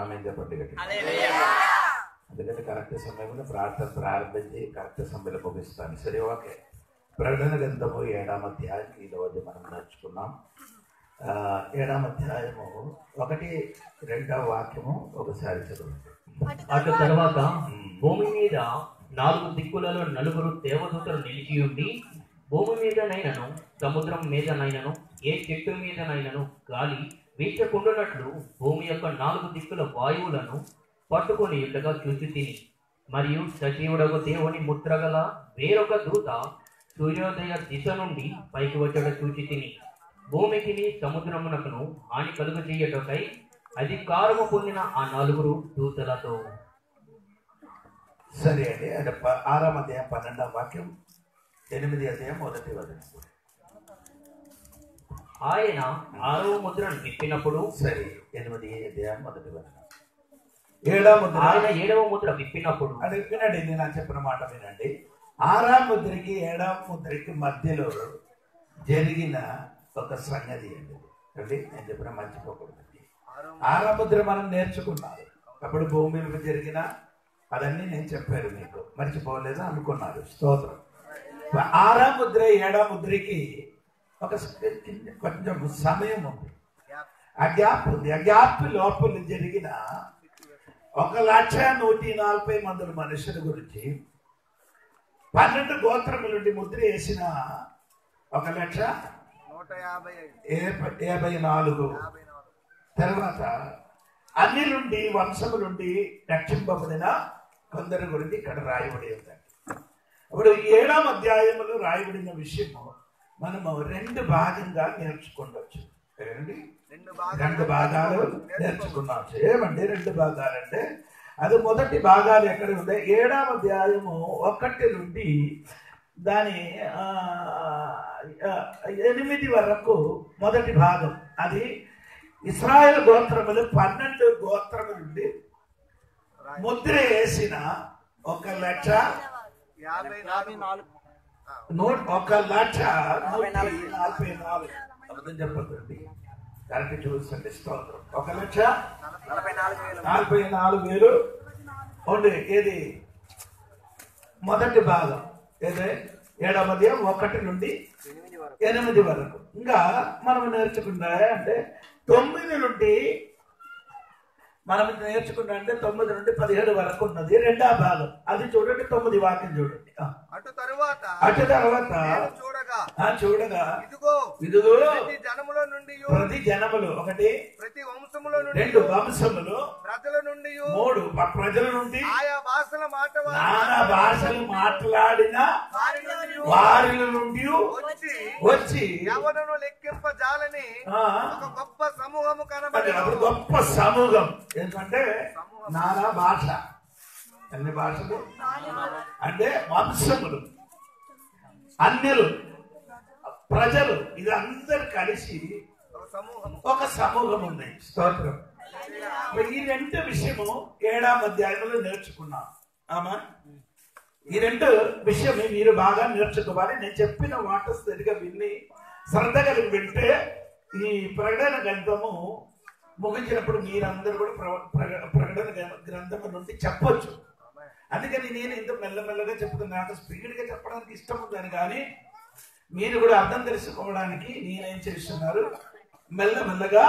ఆమె చెప్పండి అందుకని కరెక్ట్ సమయంలో ప్రార్థన ప్రారంభించి కరెక్ట్ సమయంలో ముగిస్తాను. సరే, ఓకే. ప్రకటన గ్రంథము 7వ అధ్యాయం ఈరోజు మనం నేర్చుకున్నాం. 7వ అధ్యాయము 1-2 వాక్యము ఒకసారి చదవండి. అటు తర్వాత భూమి మీద 4 దిక్కులలో 4 దేవదూతలు నిలిచి ఉండి, భూమి మీదనైనను సముద్రం మీదనైనను ఏ చెట్టు మీదనైనను గాలి వీచకుండునట్లు భూమి యొక్క 4 దిక్కుల వాయువులను పట్టుకొని ఉండగా చూసి తిని, మరియు సజీవుడకు దేవుని ముద్రగల వేరొక దూత సూర్యోదయ దిశ నుండి పైకి వచ్చట చూచి తిని, భూమికి సముద్రమునకును హాని కలుగజేయుటకై అధికారము పొందిన ఆ 4 దూతలతో. సరే అండి. అంటే 6వ అధ్యాయం 12వ వాక్యం, 8వ అధ్యాయం 1వ వచనం. ఆయన 6వ ముద్రను విప్పినప్పుడు, సరే 8వ అధ్యాయం 1వ వచనం. 7వ ముద్ర, ఆయన 7వ ముద్ర విప్పినప్పుడు. అంటే వినండి, నేను చెప్పిన మాట వినండి. 6వ ముద్రకి 7వ ముద్రకి మధ్యలో జరిగిన ఒక సంగతి అండి. అంటే నేను చెప్పిన మర్చిపోకూడదు. 6వ ముద్ర మనం నేర్చుకున్నారు. అప్పుడు భూమి మీద జరిగిన అదన్నీ నేను చెప్పాను మీకు, మర్చిపోలేదు అనుకున్నారు. స్తోత్రం. 6వ ముద్ర 7వ ముద్రకి ఒక కొంచెం సమయం ఉంది, ఆ గ్యాప్ ఉంది. ఆ గ్యాప్ లోపల జరిగిన 1,140,000 మనుషుల గురించి 12 గోత్రముల నుండి ముద్ర వేసిన 1,154,000 తర్వాత అన్ని నుండి వంశము నుండి రక్షింపబడిన కొందరి గురించి ఇక్కడ రాయబడి ఉందండి. ఇప్పుడు 7వ అధ్యాయములో రాయబడిన విషయము మనము 2 భాగంగా నేర్చుకోవచ్చు. 2 భాగాలు నేర్చుకున్నాం. ఏమండి 2 భాగాలు అంటే అది మొదటి భాగాలు ఎక్కడ ఉంది? 7వ అధ్యాయము 1 నుండి దాని 8 వరకు మొదటి భాగం. అది ఇశ్రాయేలు గోత్రములు 12 గోత్రముల నుండి ముద్ర వేసిన 1,144,000. అబద్ధం చెప్పండి, కరెక్ట్ చూసండి. స్తోత్రం. 1,44,000 ఉంది. ఏది మొదటి భాగం? ఏదే 7వ అధ్యాయం 1 నుండి 8 వరకు. ఇంకా మనం నేర్చుకున్నా అంటే 9 నుండి మనం నేర్చుకున్నా అంటే 9 నుండి 17 వరకు ఉన్నది 2వ భాగం. అది చూడండి, 9 వాక్యం చూడండి. అటు తర్వాత చూడగా ఇదిగో ప్రతి జనములో నుండి 1, ప్రతి వంశములో నుండి 2 వంశములు, ప్రజల నుండి 3 ప్రజల నుండి నానా భాషలు మాట్లాడిన వారిల నుండి వచ్చి ఎవరను లెక్కింపజాలని ఒక గొప్ప సమూహము కనబడేది. గొప్ప సమూహం ఎందుకంటే నానా భాష. ఎన్ని భాషలు అంటే వంశములు, అన్యులు, ప్రజలు, ఇది అందరు కలిసి ఒక సమూహం ఉంది. స్తోత్రం. ఈ 2 విషయము 7వ అధ్యాయంలో నేర్చుకున్నాం. ఆమా, ఈ 2 విషయం మీరు బాగా నేర్చుకోవాలి. నేను చెప్పిన మాట సరిగా విని శ్రద్ధ కలిగి వింటే ఈ ప్రకటన గ్రంథము ముగించినప్పుడు మీరందరూ కూడా ప్రకటన గ్రంథము నుండి చెప్పొచ్చు. అందుకని నేను ఇంత మెల్లమెల్లగా చెప్తున్నా. నాకు స్పీడ్గా చెప్పడానికి ఇష్టం ఉందని, కానీ మీరు కూడా అర్థం తెలుసుకోవడానికి నేనేం చేస్తున్నారు, మెల్లమెల్లగా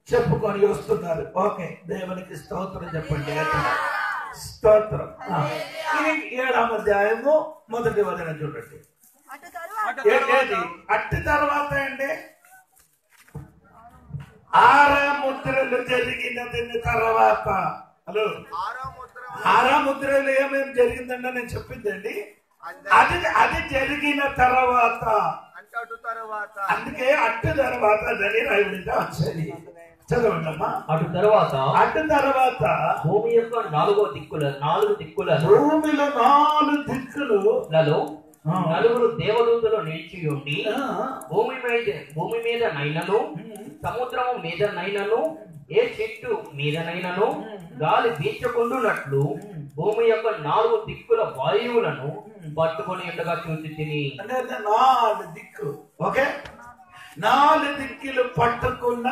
చెప్పుకొని వస్తున్నారు. ఓకే, దేవునికి స్తోత్రం చెప్పండి. స్తోత్రం. ఇది 7వ అధ్యాయము 1వ వచనం చూడండి. అటు తర్వాత అంటే 6వ ముద్రలు జరిగిన తర్వాత, హలో, 6వ ముద్రలు ఏమేమి జరిగిందంటే నేను చెప్పిందండి. అది జరిగిన తర్వాత, అందుకే అటు తర్వాత అని రాయబడిందా? సరే చదవండి అమ్మా. అటు తర్వాత భూమి యొక్క 4 దిక్కుల భూమిలో 4 దిక్కులలో 4 దేవదూతలు నిలిచి ఉండి, భూమి మీద నైనను సముద్రము మీద నైనను ఏ చెట్టు మీదనైనను గాలి వీచకుండునట్లు భూమి యొక్క 4 దిక్కుల వాయువులను పట్టుకొని ఉండగా చూసి తిని. అంటే 4 దిక్కు. ఓకే, 4 దిక్కులు పట్టుకున్న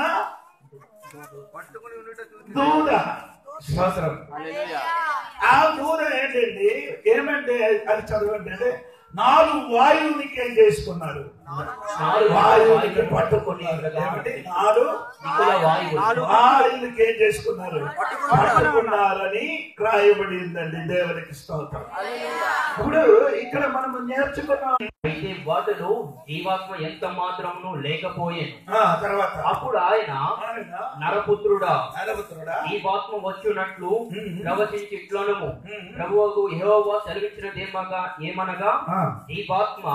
దూడ. స్తోత్రం. ఆ దూడ ఏంటండి, ఏమంటే అది చదవండి, 4 వాయువునికి ఏం చేసుకున్నారు, వాయువునికి పట్టుకుని, 4 వాయువులకి ఏం చేసుకున్నారు, పట్టుకున్నారని రాయబడిందండి. దేవునికి స్తోత్రం. ఇప్పుడు ఇక్కడ మనం నేర్చుకున్నాం, అయితే వాటిలో జీవాత్మ ఎంత మాత్రమును లేకపోయేను. తర్వాత అప్పుడు ఆయన, నరపుత్రుడా, జీవాత్మ వచ్చునట్లు ప్రవచించి ఇట్లనము, ప్రభువుకు యెహోవా సెలవిచ్చినదేమగా ఏమనగా, జీవాత్మ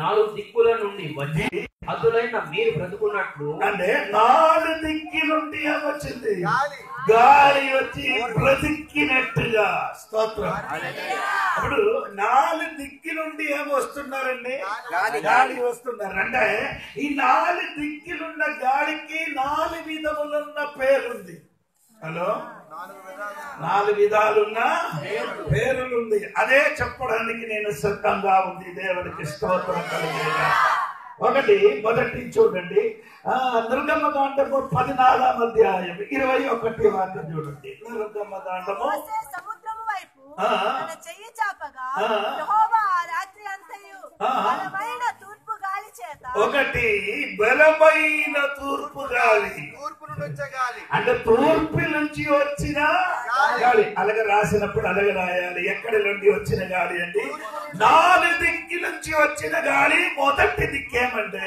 4 దిక్కుల నుండి వచ్చి అతులైన మీరు బ్రతుకున్నట్లు. అంటే 4 దిక్కి నుండి ఏమొచ్చింది, గాలి వచ్చి బ్రతికినట్టుగా. స్తోత్రం. ఇప్పుడు 4 దిక్కి నుండి ఏమొస్తున్నారండి, గాలి వస్తున్నారు. అంటే ఈ 4 దిక్కులున్న గాలికి 4 విధములున్న పేరుంది. హలో, 4 విధాలున్న పేరులుంది. అదే చెప్పడానికి నేను సిద్ధంగా ఉంది. దేవునికి స్తోత్రం కలిగేలా. మొదటి చూడండి, దుర్గమ్మ కాండము 14వ అధ్యాయం 21వ వాక్యం చూడండి. దుర్గమ్మ కాండము బలమైన తూర్పు గాలి, అంటే తూర్పు నుంచి వచ్చిన గాలి. అలాగే రాసినప్పుడు అలాగే రాయాలి. ఎక్కడి నుండి వచ్చిన గాలి అండి, 4 దిక్కి నుంచి వచ్చిన గాలి. మొదటి దిక్కేమంటే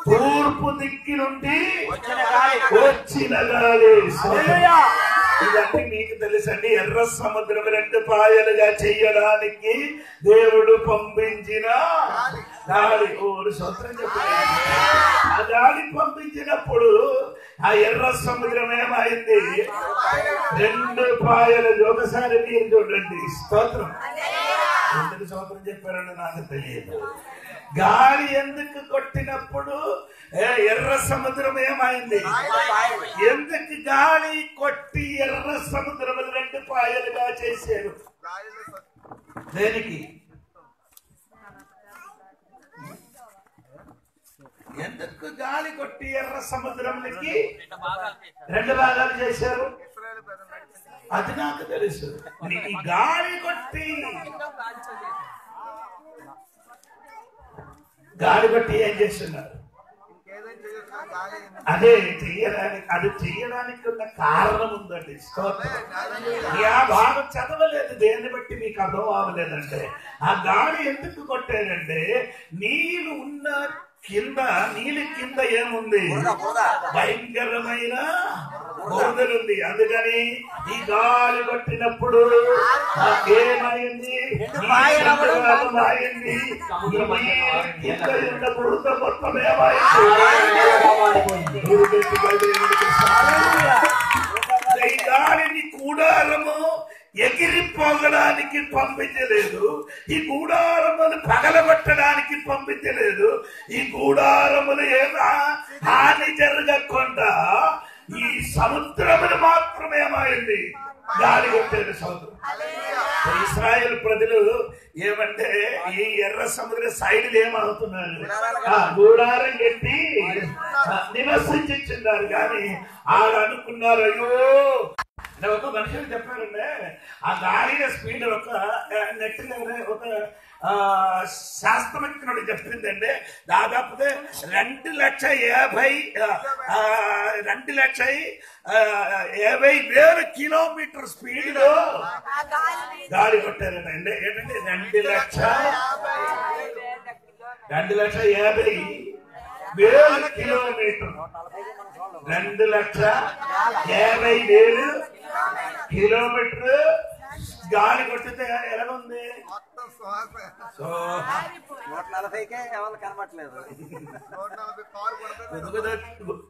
తూర్పు దిక్కి నుండి వచ్చిన గాలి. ఇదంటే మీకు తెలుసండి, ఎర్ర సముద్రం 2 పాయలుగా చెయ్యడానికి దేవుడు పంపించిన గాలి. ఊరు సొంతం చెప్పారు. ఆ గాలి పంపించినప్పుడు ఆ ఎర్ర సముద్రం ఏమైంది, 2 పాయలు. ఒకసారి మీరు చూడండి. స్తోత్రం. ఎందుకు స్తోత్రం చెప్పారని నాకు తెలియదు. గాలి ఎందుకు కొట్టినప్పుడు ఎర్ర సముద్రం ఏమైంది, ఎందుకు గాలి కొట్టి ఎర్ర సముద్రం 2 పాయలుగా చేశారు, దేనికి, ఎందుకు గాలి కొట్టి ఎర్ర సముద్రంకి 2 భాగాలు చేశారు, అది నాకు తెలుసు. ఈ గాలి కొట్టి ఏం చేస్తున్నారు, అదే చెయ్యడానికి, అది చెయ్యడానికి ఉన్న కారణం ఉందండి. ఆ భాగం చదవలేదు, దేన్ని బట్టి మీకు అర్థం అవ్వలేదంటే, ఆ గాలి ఎందుకు కొట్టాడంటే, నీళ్ళు ఉన్న నీళ్ళ కింద ఏముంది, భయంకరమైన బురదలుంది. అందుకని ఈ గాలి కొట్టినప్పుడు ఏమైంది, కింద ఉన్న బురద మొత్తం ఏమైంది. ఈ గాలిని కూడారము ఎగిరిపోగడానికి పంపించలేదు, ఈ గూడారములు పగలగొట్టడానికి పంపించలేదు, ఈ గూడారములు ఏమా హాని జరగకుండా ఈ సముద్రములు మాత్రమేమైంది, గాలి కొట్టేది సముద్రం. ఇశ్రాయేల్ ప్రజలు ఏమంటే ఈ ఎర్ర సముద్ర సైడ్లు ఏమవుతున్నారు, గూడారం కట్టి నివసించున్నారు. కానీ ఆడ అనుకున్నారు, అయ్యో ఒక మనుషులు చెప్పారంటే, ఆ గాలిల స్పీడ్ ఒక నెట్ ఒక శాస్త్రజ్ఞుడు చెప్పిందంటే దాదాపుగా 2,50,000 కిలోమీటర్ స్పీడ్ లో గాలి కొట్టారట. అంటే ఏంటంటే 2,50,000 కిలోమీటర్, 2,50,000 కిలోమీటర్ గాలి కొట్టితే ఎలా ఉంది, 140కే ఎవరు కనబట్లేదు.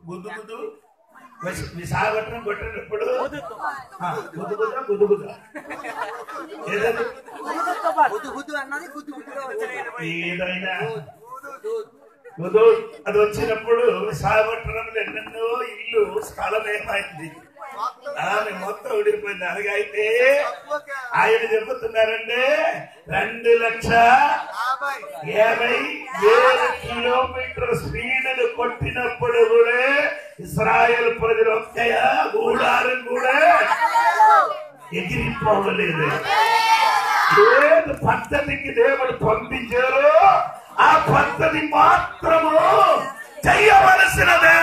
గుద్దు విశాఖపట్నం కొట్టినప్పుడు గుద్దు ఏదైనా అది వచ్చినప్పుడు విశాఖపట్నంలో ఎన్నెన్నో ఇల్లు స్థలం ఏమైంది, ఆమె మొత్తం ఉడిపోయింది. అలాగైతే ఆయన చెబుతున్నారంటే 2,50,000 కిలోమీటర్ స్పీడ్ కొట్టినప్పుడు కూడా ఇశ్రాయేలు ప్రజలు ఒక్కయ గూడారం కూడా ఎగిరిపోవలేదు. ఏది పద్ధతికి దేవుడు పంపించారో ఆ పద్ధతి మాత్రము చెయ్యవలసినదే.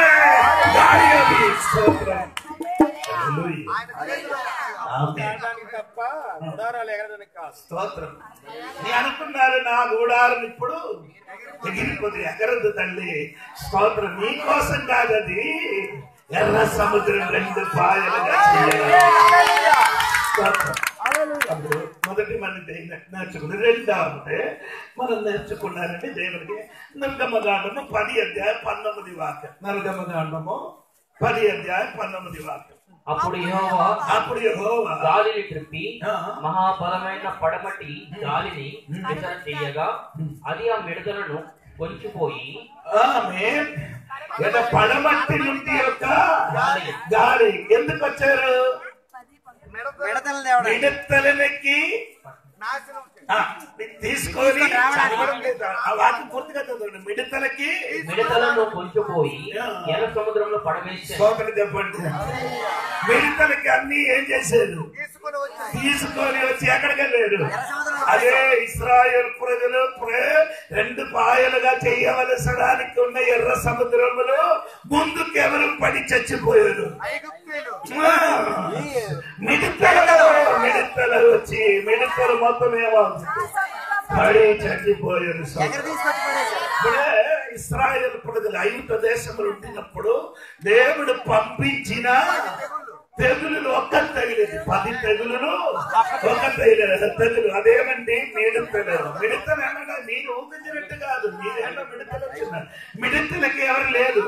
స్తోత్రం. నీ అనుకున్నారు నా గూడారం ఇప్పుడు ఎగిరిపోతే ఎగరదు తల్లి. స్తోత్రం. నీ కోసం కాదది, ఎర్ర సముద్రం 2 పాయలుగా చేయాలి. మొదటి మనం నేర్చుకుని, రెండవది మనం నేర్చుకున్నారంటే దేవుడికి నిర్గమకాండము 10:19 నిర్గమకాండము 10:19 అప్పుడు యెహోవా గాలిని త్రిప్పి మహాబలమైన పడమటి గాలిని విసర చేయగా అది ఆ మిడతలను కొంచిపోయి పడమటి నుండి యొక్క గాలి ఎందుకు వచ్చారు? మిడతలకి తీసుకొని వాటిని పూర్తిగా చదవండి. మిడతలను కొంచెపోయి ఎర్ర సముద్రంలో పడవేసి చెప్పండి. మిడతలకి అన్ని ఏం చేశారు? తీసుకొని వచ్చి ఎక్కడికి వెళ్ళారు? అదే ఇశ్రాయేలు ప్రజలు 2 పాయలుగా చేయవలసడానికి ఉన్న ఎర్ర సముద్రములో ముందుకు ఎవరు పడి చచ్చిపోయారు? మిడతలు వచ్చి మిడతలు మొత్తం ఏమవుతుంది? పడి చచ్చిపోయారు. ఇప్పుడే ఇశ్రాయేలు ప్రజలు ఐగుప్తు దేశంలో ఉండినప్పుడు దేవుడు పంపించిన తెగులు ఒక్క తగిలింది. 10 తెగులు ఒక తెగులు. అదేమండి? మిడతలు. మిడతలు అనగా మీరు ఊహించినట్టు కాదు. మీరేమో మిడతలు వచ్చినారు. మిడతలకి ఎవరు లేదు,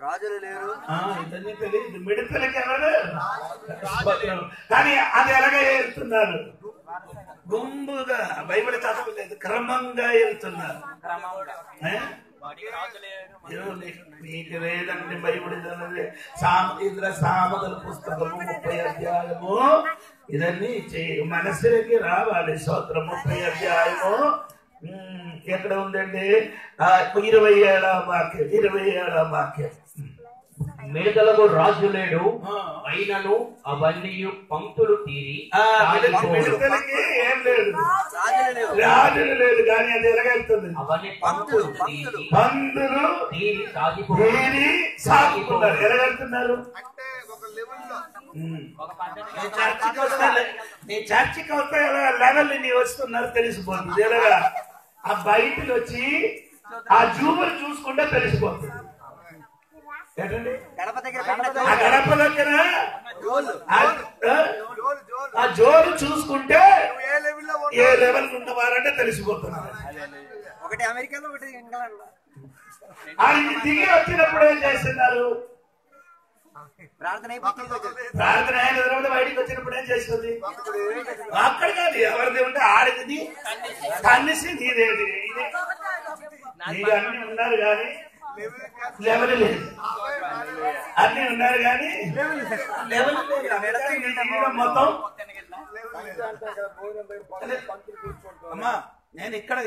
రాజులు లేరు, ఇదన్నీ తెలియదు. మిడతలకి ఎవరు? కానీ అది ఎలాగ వెళ్తున్నారు? గుంపుగా. బైబిల్ చదవలేదు, క్రమంగా వెళ్తున్నారు. మీకు లేదండి బైబిల్ చదివే సామతల పుస్తకము 30 అధ్యాయము ఇదన్నీ మనసులకి రావాలి. స్తోత్రం. 30 అధ్యాయము ఎక్కడ ఉందండి? 27వ వాక్యం. 27వ వాక్యం. మిడతలకు రాజు లేడు, అయినను అవన్నీ పంక్తులు తీరి. మిడతలకి ఏం లేదు, రాజులు లేదు. కానీ అది ఎలాగెళ్తుంది? అవన్నీ పంక్తులు తీరి సాగిపోతున్నారు. ఎలాగెళ్తున్నారు? నీ చర్చికి వస్తే లెవెల్ నీ వస్తున్నారు తెలిసిపోతుంది. ఎలాగా? ఆ బయటకు వచ్చి ఆ జూబులు చూసుకుంటే తెలిసిపోతుంది. ఏంటండి? ఆ గడప దగ్గర ఆ జోలు చూసుకుంటే ఏ లెవెల్ ఉన్నవారంటే తెలిసిపోతున్నారు. ఒకటి అమెరికాలో, ఒకటి ఇంగ్లాండ్. ఆయన దిగి వచ్చినప్పుడు ఏం చేస్తున్నారు? ప్రార్థన అయిన తర్వాత బయటికి వచ్చినప్పుడు ఏం చేస్తుంది? అక్కడ కాదు, ఎవరిది ఉంటే ఆడిది కన్నిసి నీదేది. ఇది అన్ని ఉన్నారు కానీ లెవెల్ లేదు. అన్ని ఉన్నారు కానీ లెవెల్ లేదు. మొత్తం అమ్మా నేను ఇక్కడ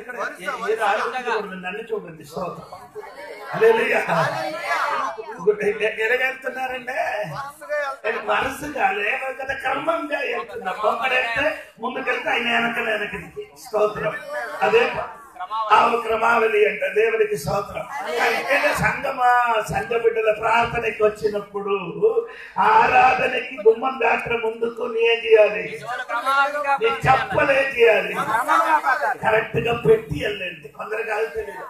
నన్ను చూడండి. ఎలాగెళ్తున్నారంటే వరుసగా లేవు కదా, క్రమంగా వెళ్తున్నారు. ఒక్కడైతే ముందుకెళ్తే ఆయన వెనకకి. స్తోత్రం. అదే క్రమావళి అంట. దేవుడికి స్తోత్రం. సంఘ బిడ్డల ప్రార్థనకి వచ్చినప్పుడు ఆరాధనకి గుమ్మం దాట్ర ముందుకు ఏం చేయాలి? నీ చెప్పలే చేయాలి, కరెక్ట్ గా పెట్టి వెళ్ళండి. కొందరు కాదు తెలియదు.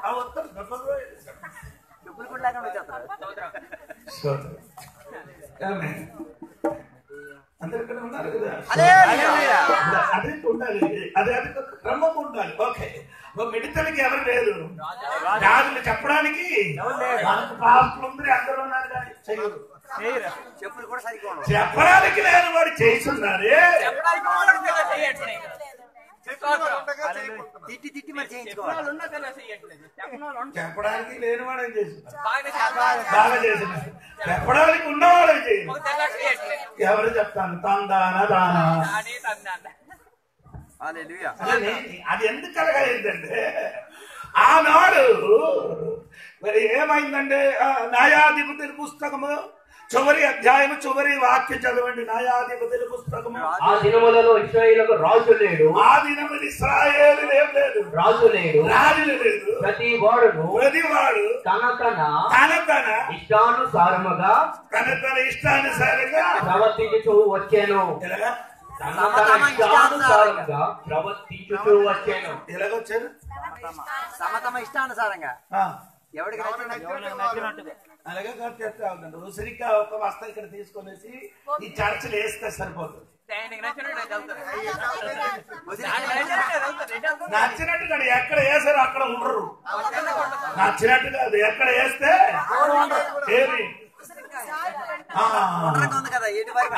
అందరు ఇక్కడ ఉన్నారు కదా, అదే ఉండాలి. అదే క్రమం ఉండాలి. ఓకే. మిడతలకి ఎవరు లేదు, రాజులు చెప్పడానికి పాపలు ఉంది. అందరూ ఉన్నారు కానీ చేయరు. చెప్పడానికి లేని వాడు చేస్తున్నారే. చెప్పడానికి లేనివాడు ఏం చేస్తున్నారు? బాగా చేస్తున్నారు. చెప్పడానికి ఉన్నవాడు ఏం చేయరు. ఎవరు చెప్తాను? తందాన దానా. అది ఎందుకు కలగలేదంటే ఆనాడు మరి ఏమైందంటే న్యాయాధిపతుల పుస్తకము చివరి అధ్యాయము చివరి వాక్యం చదవండి. న్యాయాధిపతుల పుస్తకము. ఆ దినములలో ఇశ్రాయేలుకు రాజు లేడు. ఆ దినములు ఇశ్రాయేలు ఏం లేదు, రాజు లేడు. రాజులు లేదు. ప్రతి వాడు తన తన ఇష్టానుసారముగా ఇష్టానుసారంగా ప్రవర్తించుతూ వచ్చాను. ఇష్టానుసారంగా ప్రవర్తించుతూ వచ్చాను. ఎలాగొచ్చారు? తమ ఇష్టానుసారంగా ఎవరికి అలాగే చేస్తా ఉందండి. ఉసిరికా ఒక వస్తా ఇక్కడ తీసుకొనేసి ఈ చర్చలు వేస్తే సరిపోతుంది. నచ్చినట్టుగా ఎక్కడ వేసారు అక్కడ ఉండరు. నచ్చినట్టుగా అది ఎక్కడ వేస్తే ఏమి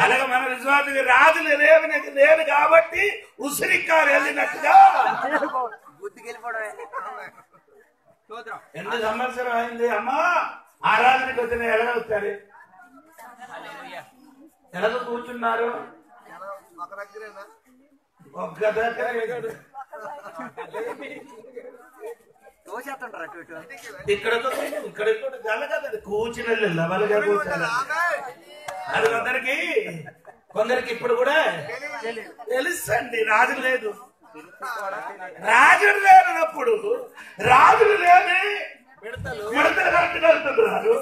అలాగే మన విశ్వాస రాజులు లేదు కాబట్టి ఉసిరికారు వెళ్ళినట్టుగా ఎన్ని సంవత్సరం అయింది అమ్మా ఆరాధనకి వచ్చిన ఎలాగవుతారు? ఎలాగ కూర్చున్నారు? ఒక్క దగ్గర ఇక్కడ కదండి కూర్చుని లెవెల్గా కూర్చోాలి. అది కొందరికి ఇప్పుడు కూడా తెలుసండి. రాజు లేదు, రాజులు లేనప్పుడు రాజులు లేని మిడతలు కట్టుకెళ్తున్నారు.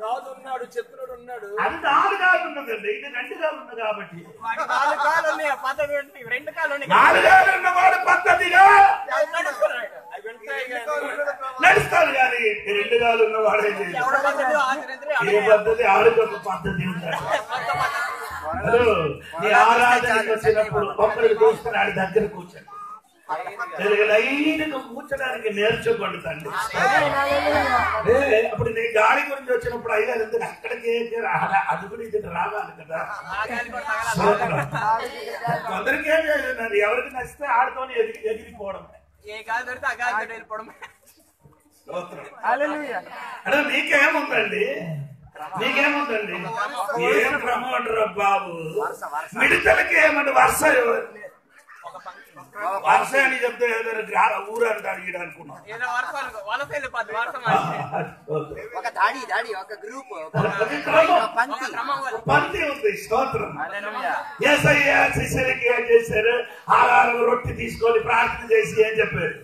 రాజు ఉన్నాడు, చతురుడు ఉన్నాడు. అది 4 కాళ్ళు ఉన్నదండి, ఇది 2 కాళ్ళు ఉంది కాబట్టి 4 కాళ్ళు ఉన్నాయి. 2 కాళ్ళు 4 కాళ్ళు ఉన్నవాడు పద్ధతిగా నడుస్తాడు కానీ 2 కాళ్ళు ఉన్నవాడు ఏ పద్ధతి ఆడుకొక పద్ధతి ఉంటాడు. నీ ఆరాధనకు వచ్చినప్పుడు ఒక్కడికి చూస్తున్నాడు దగ్గర కూర్చోండి. లైన్గా కూర్చోడానికి నేర్చుకోండి తండ్రి. అప్పుడు నీ గాలి గురించి వచ్చినప్పుడు అయ్యారు ఎందుకు అక్కడికి అది కూడా ఇది రావాలి కదా. కొందరికి ఏం చేయలేదు, ఎవరికి నచ్చితే ఆడుకొని ఎగిరిపోవడం. అంటే నీకేముందండి, నీకేముందండి? ఏం క్రమం అంటారు బాబు? మిడతలకి ఏమంటే వర్ష అని చెప్తే ఊరు అంటారు ఈడ అనుకున్నాం. పంతి ఉంది. స్తోత్రం. యేసయ్య శిష్యులకి ఏం చేశారు? ఆహారం రొట్టె తీసుకొని ప్రార్థన చేసి ఏం చెప్పారు?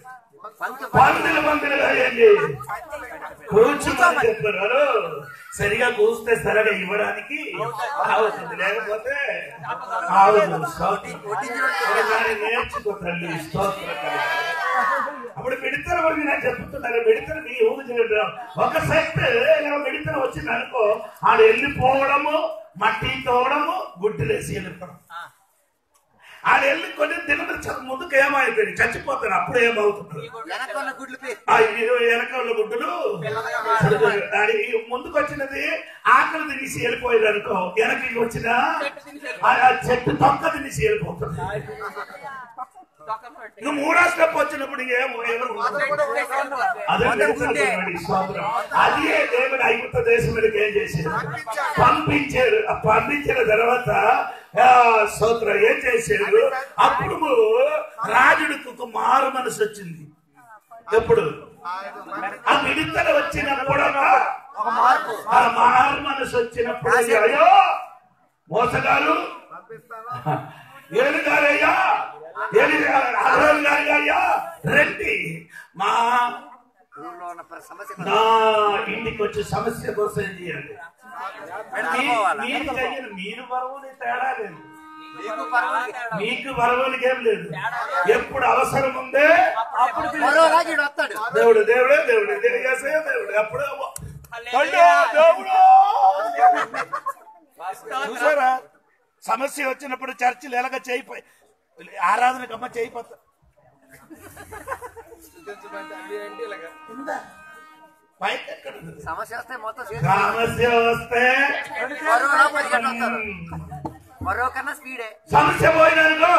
పందులుగా ఏంటి కూర్చుని చెప్పారు. సరిగా కూస్తే సరిగా ఇవ్వడానికి అవుతుంది, లేకపోతే నేర్చుకో తల్లి. స్తోత్రం. అప్పుడు మిడతల వరకు నేను చెప్తున్నాను. మిడతలు మీ ఊరు ఒక సెట్ మిడతలు వచ్చింది అనుకో, ఆడు వెళ్ళిపోవడము, మట్టి తోవడము, గుడ్డులేసి వెళ్ళిపోవడం. ఆడు వెళ్ళి కొన్ని తినడం ముందుకు ఏమైపోయింది, చచ్చిపోతాడు. అప్పుడు ఏమవుతుంది? వెనకాల గుడ్డులు ముందుకు వచ్చినది ఆకలి తినేసి వెళ్ళిపోయేది అనుకో, వెనక్కి వచ్చిన చెట్టు తొక్క తినేసి వెళ్ళిపోతుంది. నువ్వు 3వ స్టెప్ వచ్చినప్పుడు అదే దేవుడు ఐగుప్తు దేశం మీదకి ఏం చేశారు? పంపించారు. పంపించిన తర్వాత స్తోత్రం ఏం చేశారు? అప్పుడు రాజుడికి మారు మనసు వచ్చింది. ఎప్పుడు? ఆ మిడతలు వచ్చినప్పుడు, ఆ మారు మనసు వచ్చినప్పుడు అయ్యో మోసగారు ఏడుగారయ్యా, అయ్యా రండి మా నా ఇంటికి వచ్చి సమస్య కోసం చేయండి. మీరు బరువుని తేడా లేదు, మీకు బరువులకి ఏం లేదు. ఎప్పుడు అవసరం ఉందే దేవుడు దేవుడే దేవుడు దేవుడు అప్పుడు చూసారా? సమస్య వచ్చినప్పుడు చర్చిలు ఎలాగ చేయిపోయి ఆరాధనకు అమ్మ చేయిపోతా సమస్య వస్తే మరొకన్నా స్పీడే. సమస్య పోయినానుకో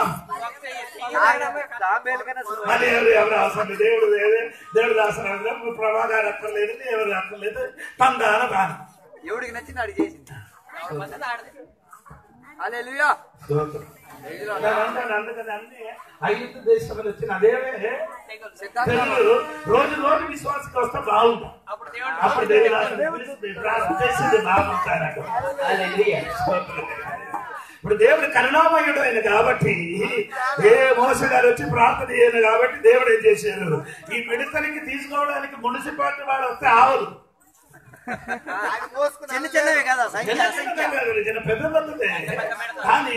మళ్ళీ ఎవరు అవసరం లేదు. దేవుడు అవసరం ప్రమాదాలు అక్కర్లేదు, ఎవరు అక్కర్లేదు. తందాన దానం ఎవడికి నచ్చింది ఆడి చేసింది. హల్లెలూయా. స్తోత్రం. అందుకని అన్ని ఐగుప్తు దేశం వచ్చిన అదేవే తెగులు రోజు రోజు విశ్వాసకి వస్తే బాగుంటాం. అప్పుడు బాగుంటారు. ఇప్పుడు దేవుడు కరుణామయుడు అయిన కాబట్టి ఏ మోసగారు వచ్చి ప్రార్థన చేయను కాబట్టి దేవుడు ఏం చేశారు, ఈ మిడతలకి తీసుకోవడానికి మున్సిపాలిటీ వాడు వస్తే ఆవదు. చిన్న చిన్నవే కదా చిన్న పెద్ద పెద్దదే. కానీ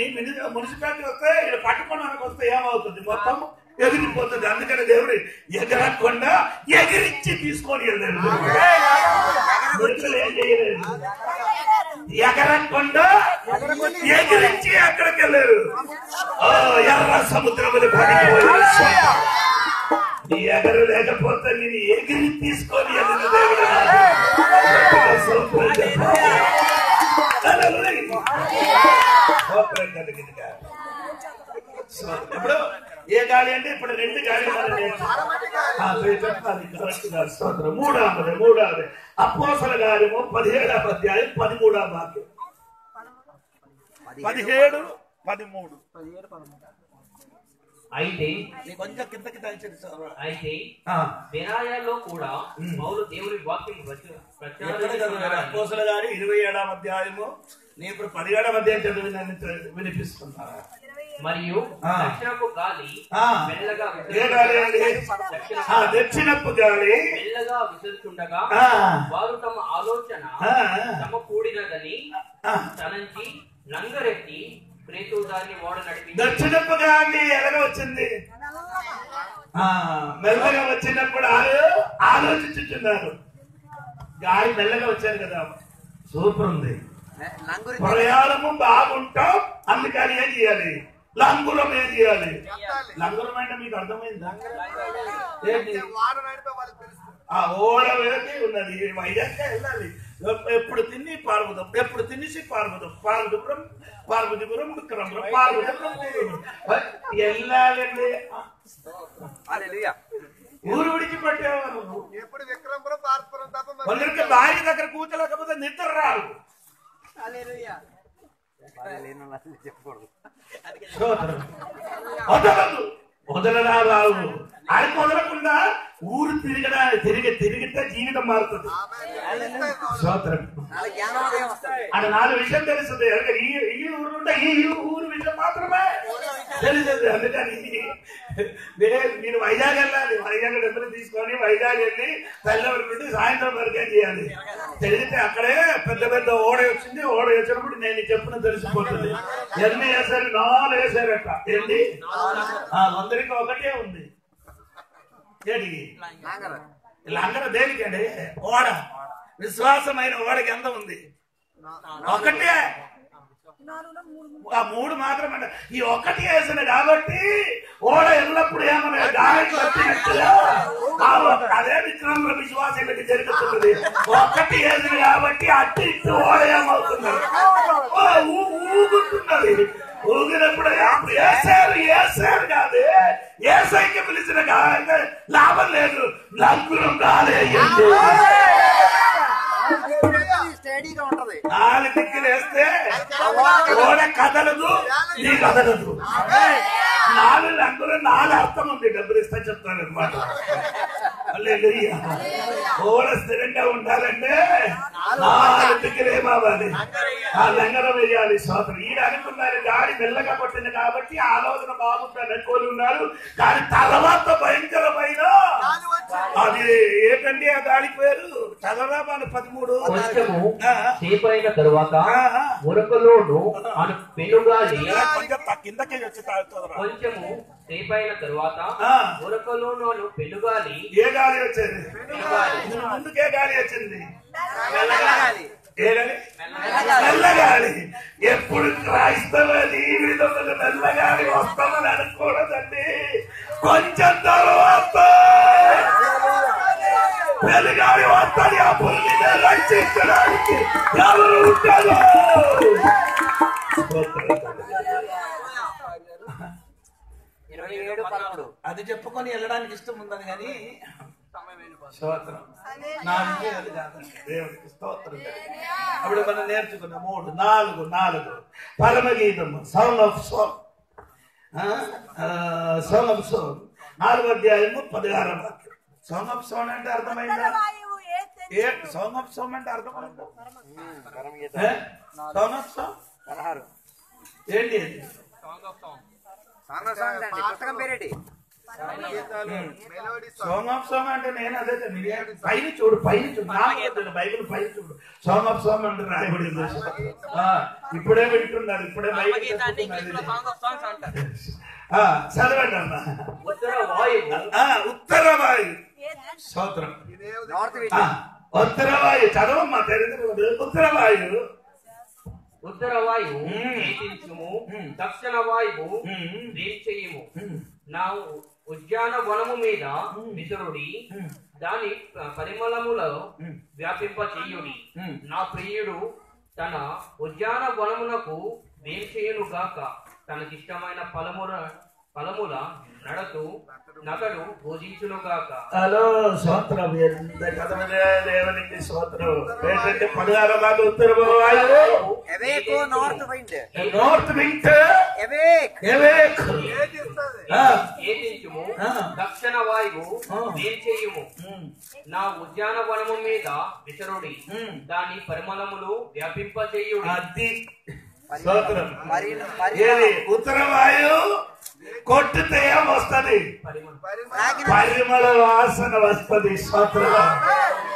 మున్సిపాలిటీ వస్తే ఇక్కడ పట్టుకోవడానికి వస్తే ఏమవుతుంది, మొత్తం ఎగిరిపోతుంది. అందుకని దేవుడు ఎగరకుండా ఎగిరించి తీసుకొని వెళ్ళాడు. ఏం చేయలేదు, ఎగరకుండా ఎగిరించి అక్కడికి వెళ్ళారు. ఎర్ర సముద్రములు పడిపోయి నీ ఎగరు లేకపోతే నేను ఎగిరి తీసుకొని వెళ్ళిన దేవుడు. ఇప్పుడు ఏ గాలి అంటే ఇప్పుడు రెండు గాలి స్తోత్రం. మూడవది అపోస్తల కార్యము 17వ అధ్యాయం 13వ వాక్యం. 17, 13. అయితే కొంచెం కిందకి అయితే బెరాయాలో కూడా పౌలు దేవుని వాక్యం అపోస్తల గారి 27వ అధ్యాయము. నేను ఇప్పుడు 17వ అధ్యాయం చదివి వినిపిస్తున్నా. మరియు దక్షిణపు గాలి మెల్లగా దక్షిణపు గాలి మెల్లగా విసురుతుండగా వారు తమ ఆలోచన సమకూడినదని తలంచి లంగరెత్తి క్రేతు దాన్ని ఓడ నడిపి. దక్షిణపు గాలి ఎలాగ వచ్చింది, మెల్లగా వచ్చినప్పుడు ఆలోచించుతున్నారు. గాలి మెల్లగా వచ్చారు కదా, సూపర్ ఉంది. ప్రయాణము బాగుంటాం, అందుకని ఏం చేయాలి, లంగురం ఏం చేయాలి. లంగురం అంటే మీకు అర్థమైందా? ఓడ వేసి ఉన్నది, వైజాగ్ వెళ్ళాలి. ఎప్పుడు తిని పార్వతం, ఎప్పుడు తినేసి పార్వతం, పార్వతీపురం విక్రమపురం, పార్వతీపురం వెళ్ళాలండి. ఊరు విడిచిపెట్టేవారు. ఎప్పుడు విక్రమపురం పార్వతీపురం తప్ప కొందరికి భార్య దగ్గర కూర్చోలేకపోతే నిద్ర రాదు. వదలరా రావు. ఆయనకు వదలకుండా ఊరు తిరిగితే జీవితం మారుతుంది. అది 4 విషయం తెలుస్తుంది. ఈ ఊరు ఉంటే ఈ ఊరు విషయం మాత్రమే తెలిసింది. అందుకని మీరు వైజాగ్ వెళ్ళాలి. వైజాగ్ డబ్బులు తీసుకొని వైజాగ్ వెళ్ళి తెల్లవారి నుండి సాయంత్రం వరకు ఏం చేయాలి, తెలిగితే అక్కడే పెద్ద పెద్ద ఓడ వచ్చింది. ఓడ వచ్చినప్పుడు నేను చెప్పిన తెలిసిపోతుంది. ఎన్ని వేసారు, 4 వేసారట. ఏంటి, అందరికి ఒకటే ఉంది. ఏంటి లంగర దేనికండి? ఓడ. విశ్వాసమైన ఓడకి ఎంత ఉంది? ఒకటే. ఆ 3 మాత్రమే. ఈ ఒక్కటి వేసింది కాబట్టి ఓడ ఎల్లప్పుడు ఏమన్నా గాలికి వచ్చినట్టుగా అదే విక్రమ విశ్వాసం జరుగుతున్నది. ఒక్కటి వేసింది కాబట్టి అట్టి ఇట్టు ఓడ ఏమవుతుంది, ఊగుతున్నది. ఊగినప్పుడు వేసారు కాదు, ఏసైకి పిలిచిన లాభం లేదు. లంకురం కాలేయండి. 4 దిక్కులు వేస్తే ఓడ కదలదు, నీ కదలదు. 4 లంకులు 4 అర్థం ఉంది. డబ్బులు ఇస్తా చెప్తాను అనమాట. ఓడ స్థిరంగా ఉండాలంటే 4 దిక్కులు ఏమవ్వాలి, ఆ లంగరం వేయాలి. స్తోత్రం. ఈయన అనుకున్నారు గాడి మెల్లగా కొట్టింది కాబట్టి ఆలోచన బాగుంటుంది అనుకోని ఉన్నారు. కానీ తర్వాత భయంకరమైన అది ఏంటండి ఆ గాడికి పేరు చదవరా 13. సేపైన తరువాత ఉరకలోను అను పెనుగాలి కిందకి వచ్చి తాగుతుందా. కొంచెము సేపైన తరువాత ఉరకలోను అను పెనుగాలి. ఏ గాలి వచ్చింది? ముందుకే గాలి వచ్చింది. మెల్లగాలి. ఎప్పుడు క్రైస్తవులు ఈ విధంగా మెల్లగాలి వస్తామని అనుకోవడండి. కొంచెం తర్వాత మెల్లగాలి వస్తుంది. ఆ పుల్లిని రక్షించడానికి ఎవరు ఉంటారు? అది చెప్పుకొని వెళ్ళడానికి ఇష్టం ఉందని కానీ స్తోత్రం. నా విజయాలు కాదండి, దేవుడికి స్తోత్రం. అప్పుడు మనం నేర్చుకున్న 3 4 పరమగీతము sound of soul, sound of soul 4వ అధ్యాయము 16వ వాక్యం. సౌండ్ ఆఫ్ సోల్ అంటే అర్థమైందా? సౌండ్ ఆఫ్ సోల్ అంటే అర్థమైందా? సౌండ్ ఆఫ్ సోల్ 16 ఏంటి అది? పుస్తకం పేరేటి? సాంగ్ ఆఫ్ సాంగ్ అంటే నేను అదే పైన చూడు బైబిల్ పైన చూడు. సాంగ్ ఆఫ్ సాంగ్ అంటే రాయబడింది. ఇప్పుడే వింటున్నారు, ఇప్పుడే చదవండి అన్న. ఉత్తర వాయు స్తోత్రం. ఉత్తర వాయు చదవమ్మా, తెలియదు. ఉత్తర వాయు, ఉత్తర వాయువు ఏతించుము, దక్షిణ వాయువు వేంచేయుము. నా ఉద్యానవనము మీద విసురుడి, దాని పరిమళములో వ్యాపింప చెయ్యుడి. నా ప్రియుడు తన ఉద్యానవనమునకు వేంచేయును గాక. తనకిష్టమైన ఫలముల నగడు భోజించునుగాక. హలో స్తోత్రం. దేవునికి స్తోత్రం. ఏంటంటే 16వ వాక్యం ఉత్తర వాయువు, నార్త్ విండ్, నార్త్ విండ్ ఏతించుము, దక్షిణ వాయువు వేంచేయుము. నా ఉద్యానవనము మీద విసరుడి, దాని పరిమళములు వ్యాపింపచేయుడి. అది స్తోత్రం. ఏది ఉత్తర వాయు కొట్టితే ఏమొస్తుంది? పరిమళ వాసన వస్తుంది. స్తోత్రం.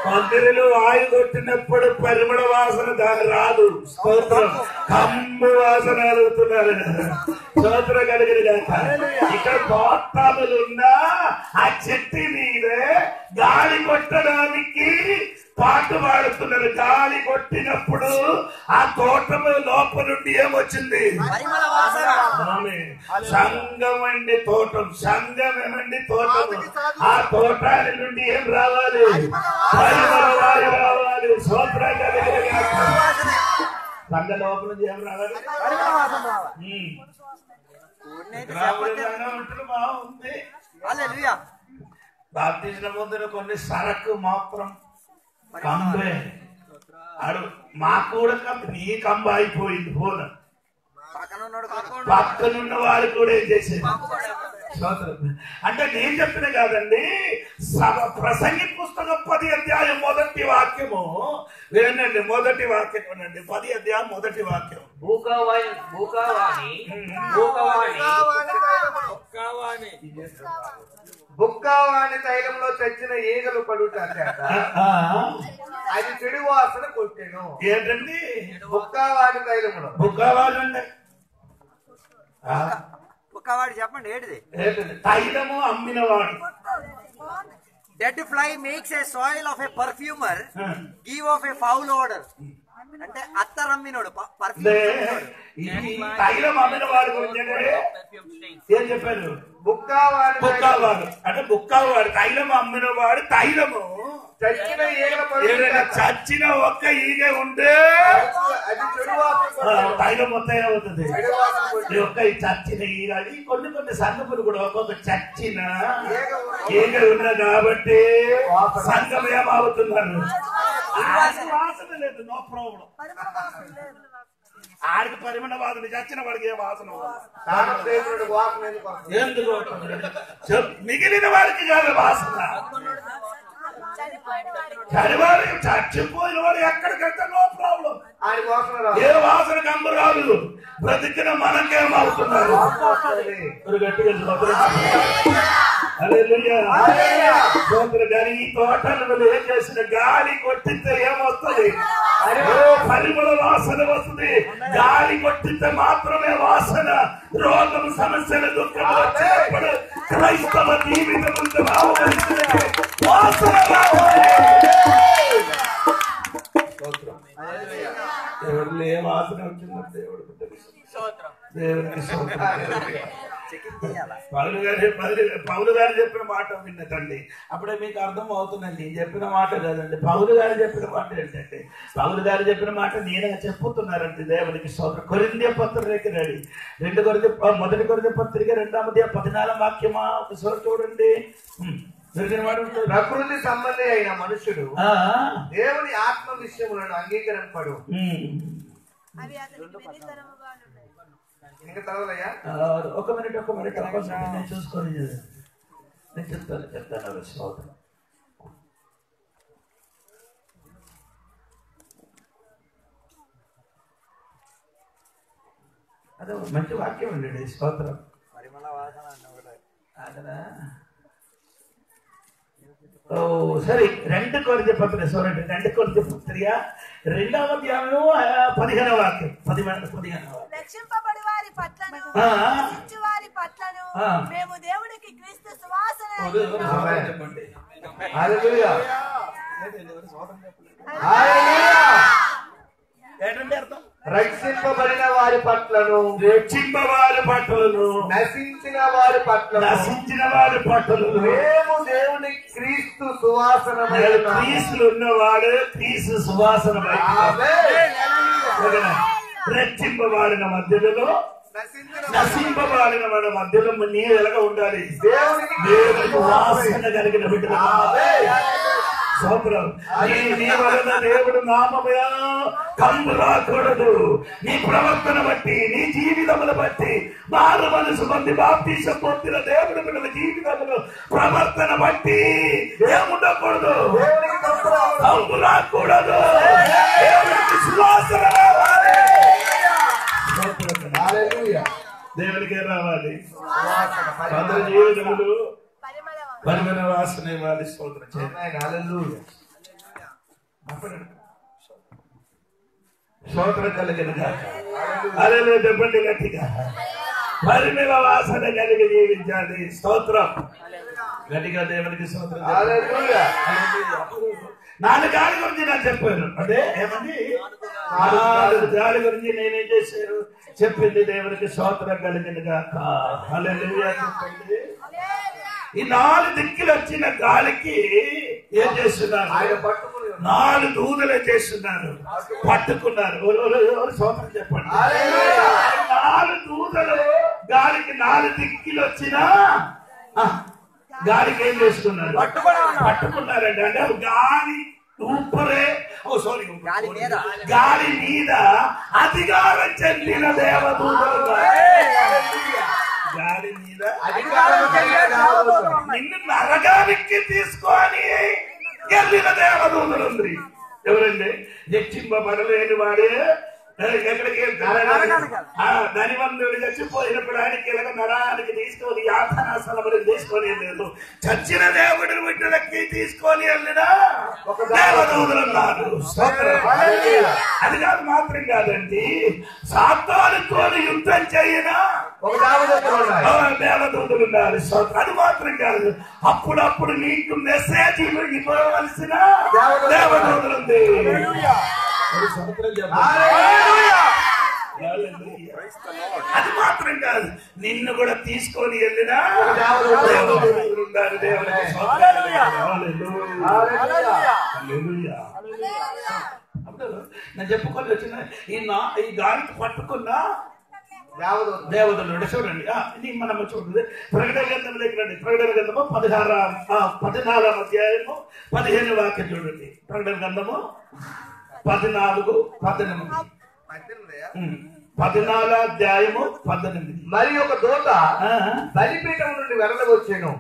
కొందరిలో వాయు కొట్టినప్పుడు పరిమళ వాసన దాని రాదు. స్తోత్రం. కమ్ము వాసన కలుగుతున్నారు. స్తోత్రం కలిగిన ఇక్కడ గోత్రాలున్నా ఆ చెట్టు మీదే గాలి కొట్టడానికి పాట పాడుతున్నారు. గాలి కొట్టినప్పుడు ఆ తోటము లోపల నుండి ఏమొచ్చింది? సంఘం అండి తోటం, సంఘమేమండి తోటము. ఆ తోటాల నుండి ఏం రావాలి? పరిమళ వాయు రావాలి. స్తోత్రం కలిగిన సంఘ లోపల నుంచి ఏం రావాలి? బాగుంది. బాప్తిజం పొందిన కొన్ని సరకు మాత్రం కంబే ఆడు మాకు కూడా నీ కంబ అయిపోయింది. పోన పక్కనున్న వారు కూడా ఏం చేసేది? అంటే నేను చెప్పిన కాదండి, ప్రసంగి పుస్తకం 10వ అధ్యాయం 1వ వాక్యము వినండి. 1వ వాక్యం వినండి. 10వ అధ్యాయం 1వ వాక్యం. బుక్కావాణి తైలంలో తెచ్చిన ఈగలు పడుట అది చెడు వాసన కొట్టెను. ఏంటండి? బుక్కావాణి తైలంలో. బుక్కావాణి అండి, బుక్కవాడు చెప్పండి ఏంటిది? తైలము అమ్మినవాడు. Dead fly makes a soil of a perfumer, give off a foul odour. అంటే అత్తరమ్మినోడు తైలం అమ్మిన వాడు గురించి ఏం చెప్పారు? బుక్కావాడు. బుక్కావాడు అంటే బుక్కావాడు. తైలం అమ్మిన వాడు. తైలము చచ్చిన ఒక్క ఈగ ఉంటే తైలం మొత్తం ఏమవుతుంది? ఒక్క చచ్చిన ఈగ. కొన్ని సంఘములు కూడా ఒక్కొక్క చచ్చిన ఈగ ఉన్నా కాబట్టి సంఘం ఏమవుతున్నారు? వాసన లేదు, నో ప్రాబ్లం. ఆడికి పరిమళ వాసన, చచ్చిన వాడికి ఏ వాసన? ఎందుకు మిగిలిన వాడికి కాదు వాసన. చనివాడు చచ్చిపోయిన వాడు ఎక్కడికెళ్తే నో ప్రాబ్లం. ఏ వాసన కంబు రాదు. బ్రతికిన మనకేమవుతున్నారు? కానీ ఈ తోటలు ఏం చేసిన గాలి కొట్టితే ఏమొస్తుంది? పరిమళ వాసన వస్తుంది. గాలి కొట్టితే మాత్రమే వాసన. రోగం, సమస్యలు, దుఃఖం వచ్చినప్పుడు క్రైస్తవ జీవితం వాసన దేవుడు ఏ వాసన వచ్చిందో దేవుడికి తెలుసు. దేవుడికి పౌలు గారు చెప్పిన మాట విన్నదండి. అప్పుడే మీకు అర్థం అవుతుందండి. చెప్పిన మాట కాదండి, పౌలు గారు చెప్పిన మాట ఏంటంటే, పౌలు గారు చెప్పిన మాట నేనే చెప్పుతున్నారండి. దేవుడికి స్తోత్రం. కొరింథీ పత్రిక రండి. 1 కొరింథీ పత్రిక 2వ అధ్యాయం 14వ వాక్యమా ఒకసారి చూడండి. దొరికిన వాడు ఉంటాడు. ప్రకృతి సంబంధి అయిన మనుషుడు ఆ, దేవుని ఆత్మ విషయములను అంగీకరింపడు. ఇంకా చదవలయ్యా. ఒక మినిట్ నేను చూసుకొని నేను చెప్తాను స్తోత్రం. అదే మంచి వాక్యం అండి స్తోత్రం. ఓ సరే 2 కొరింథీ పత్రిక 2 కొరింథీ పత్రిక 2వ అధ్యాయము 15వ వాక్యం 15వ రక్షింపబడి వారి పట్లను రక్షించు వారి పట్లను మేము దేవునికి క్రీస్తు సువాసన చెప్పండి. హల్లెలూయా. ఏంటంటే అర్థం? రక్షింపబడిన వారి పట్లను రక్షింపవారి పట్లను నశించిన వారి పట్లను నశించిన వారి పట్లను మేము దేవుని క్రీస్తు సువాసన క్రీస్తులు ఉన్నవాడు క్రీస్తు సువాసన రక్షింపబడిన మధ్యలో నశింపబడిన మన మధ్యలో నీరు ఎలాగా ఉండాలి? దేవునికి వాసన కలిగిన బిడ్డ సోదరం. నీ వలన దేవుడు నామమయ కంపు రాకూడదు. నీ ప్రవర్తన బట్టి నీ జీవితమును బట్టి మారు మనసు మంది బాప్తీసం పొందిన దేవుడు పిల్లల జీవితములు ప్రవర్తన బట్టి ఏముండకూడదు, కంపు రాకూడదు. దేవునికి సువాసన రావాలి. దేవునికే రావాలి. అందరి జీవితములు పరిమళ వాసన ఇవ్వాలి. స్తోత్రం చేయాలి. స్తోత్రం కలిగిన అదే చెప్పండి గట్టిగా. పరిమళ వాసన కలిగి జీవించాలి. స్తోత్రం గట్టిగా దేవునికి స్తోత్రం. 4 గాలి గురించి నాకు చెప్పాను. అంటే ఏమండి 4 గాలి గురించి నేనేం చేశాను చెప్పింది దేవునికి స్తోత్రం కలిగిన గాక. హల్లెలూయా చెప్పండి. ఈ 4 దిక్కులు వచ్చిన గాలికి ఏం చేస్తున్నారు? 4 దూదలు చేస్తున్నారు, పట్టుకున్నారు. స్తోత్రం చెప్పండి. 4 దూదలు గాలికి 4 దిక్కులు వచ్చినా గాలికి ఏం చేసుకున్నారు? పట్టుకున్నారండి. అంటే గాలి ఊపరే గాలి మీద అధికారం చెందిన దేవదూతలు. గాలి మీద నిన్ను నరకానికి తీసుకొని వెళ్ళిన దేవదూతలు ఉంది. ఎవరండి? రక్షింపబడలేని వాడే ఎక్కడికి ధనివంతుడు చచ్చిపోయినప్పుడు ఆయనకి ఇలాగ నరానికి తీసుకొని యాతనాస్థలములకు తీసుకొని వెళ్ళలేదు. చచ్చిన దేవుడిని బిడ్డలకి తీసుకొని వెళ్ళిన దేవదూతలు ఉన్నారు. అది కాదు మాత్రం కాదండి, సాతానుతో యుద్ధం చేయన దేవదూతలు ఉన్నారు. అది మాత్రం కాదు, అప్పుడప్పుడు నీకు మెసేజ్ ఇవ్వవలసిన దేవదూతలు ఉంది. అది మాత్రం కాదు, నిన్ను కూడా తీసుకొని వెళ్ళిన దేవదూతలు ఉన్నారు. దేవునికి నేను చెప్పుకొని వచ్చిన ఈ గాలికి పట్టుకున్న దేవతలు చూడండి. ఇది మనం చూడండి. ప్రకటన గ్రంథం దగ్గర ప్రకటన గ్రంథము 14వ అధ్యాయము 15 వాక్యం చూడండి. ప్రకటన గ్రంథము 14:18 14వ అధ్యాయము 18. మరి ఒక దూత బలిపీఠం నుండి వెడలవచ్చెను.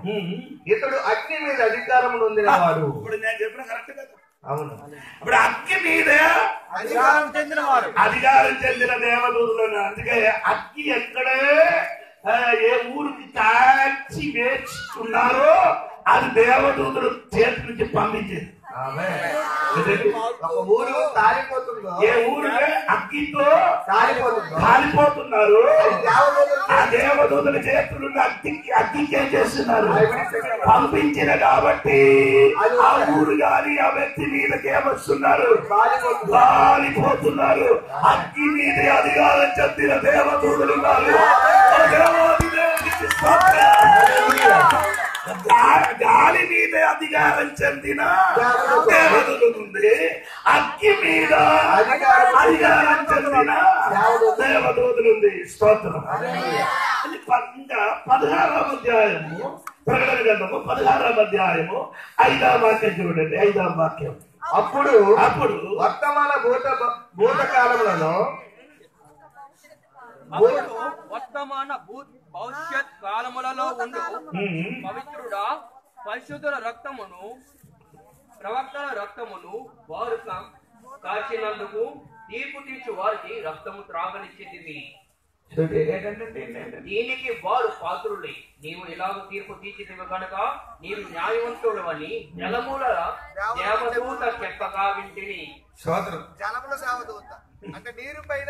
ఇతడు అగ్ని మీద అధికారం నొందిన వాడు. ఇప్పుడు నేను చెప్పిన కరెక్ట్ కదా? అవును. ఇప్పుడు అగ్ని మీద అధికారం చెందిన వాడు, అధికారం చెందిన దేవదూతలను. అందుకే అగ్ని ఎక్కడే ఏ ఊరికి కాచి వేస్తున్నారో అది దేవదూతలు చేతి నుంచి పంపించేది. ఒక ఊరు కాలిపోతుందో, ఏ ఊరు అగ్గితో కాలిపోతుందో కాలిపోతున్నారు, ఆ దేవదూతల చేతులు అగ్గికి ఏం చేస్తున్నారు? పంపించిన కాబట్టి ఆ ఊరు గాని ఆ వ్యక్తి మీదకి ఏమొస్తున్నారు? కాలిపోతున్నారు. అగ్గి మీద అధికారం చెందిన దేవదూతలు ఉన్నారు. గాలి మీద అధికారం చెందిన దేవతలు ఉంది. అగ్గి మీద అధికారం చెందిన దేవదూతలు ఉంది. స్తోత్రం. ఇంకా 16వ అధ్యాయము ప్రకటన గ్రంథము 16వ అధ్యాయము 5వ వాక్యం చూడండి. 5వ వాక్యం. అప్పుడు వర్తమాన భూతకాలములలో వర్తమాన భవిష్యత్ కాలములలో ఉండు పవిత్రుడా పరిశుద్ధుల రక్తమును ప్రవక్తల రక్తమును వారు కాచినందుకు తీర్పు తీర్చు వారికి రక్తము త్రాగనిచ్చింది. దీనికి వారు పాత్రులే. నీవు ఇలాగ తీర్పు తీర్చిదివి కనుక నీవు న్యాయవంతుడు అని జలముల దేవదూత చెప్పగా వింటిని. జలముల దేవదూత అంటే నీరు పైన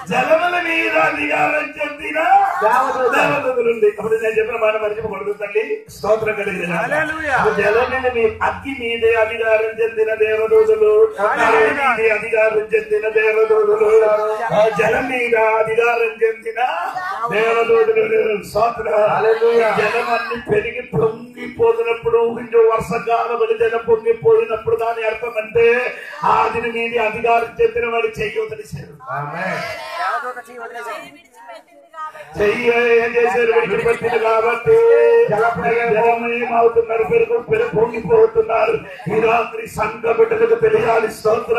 జలముల మీద అధికారం చెందిన దేవదూతలుంది. అప్పుడు నేను చెప్పిన మాట మర్చిపోకూడదు తల్లి. స్తోత్రం కలిగిన జలం మీద అగ్గి మీదే అధికారం చెందిన దేవదూతలు, మీదే అధికారం చెందిన దేవదూతలు, జలం మీద అధికారం చెందిన దేవదూతలు. స్తోత్రం. జలం అన్ని పెరిగి పొంగిపోతున్నప్పుడు ఇంకో వర్షకాలం జలం పొంగిపోయినప్పుడు దాని అర్థం అంటే ఆదిని మీది అధికారం చెందిన వాడు చెయ్యి వదిలేశారు. విడిచిపెట్టింది కాబట్టి జలమయమవుతున్నారు, పొంగిపోతున్నారు. ఈ రాత్రి సంఘ బిడ్డలకు తెలియాలి. స్తోత్ర.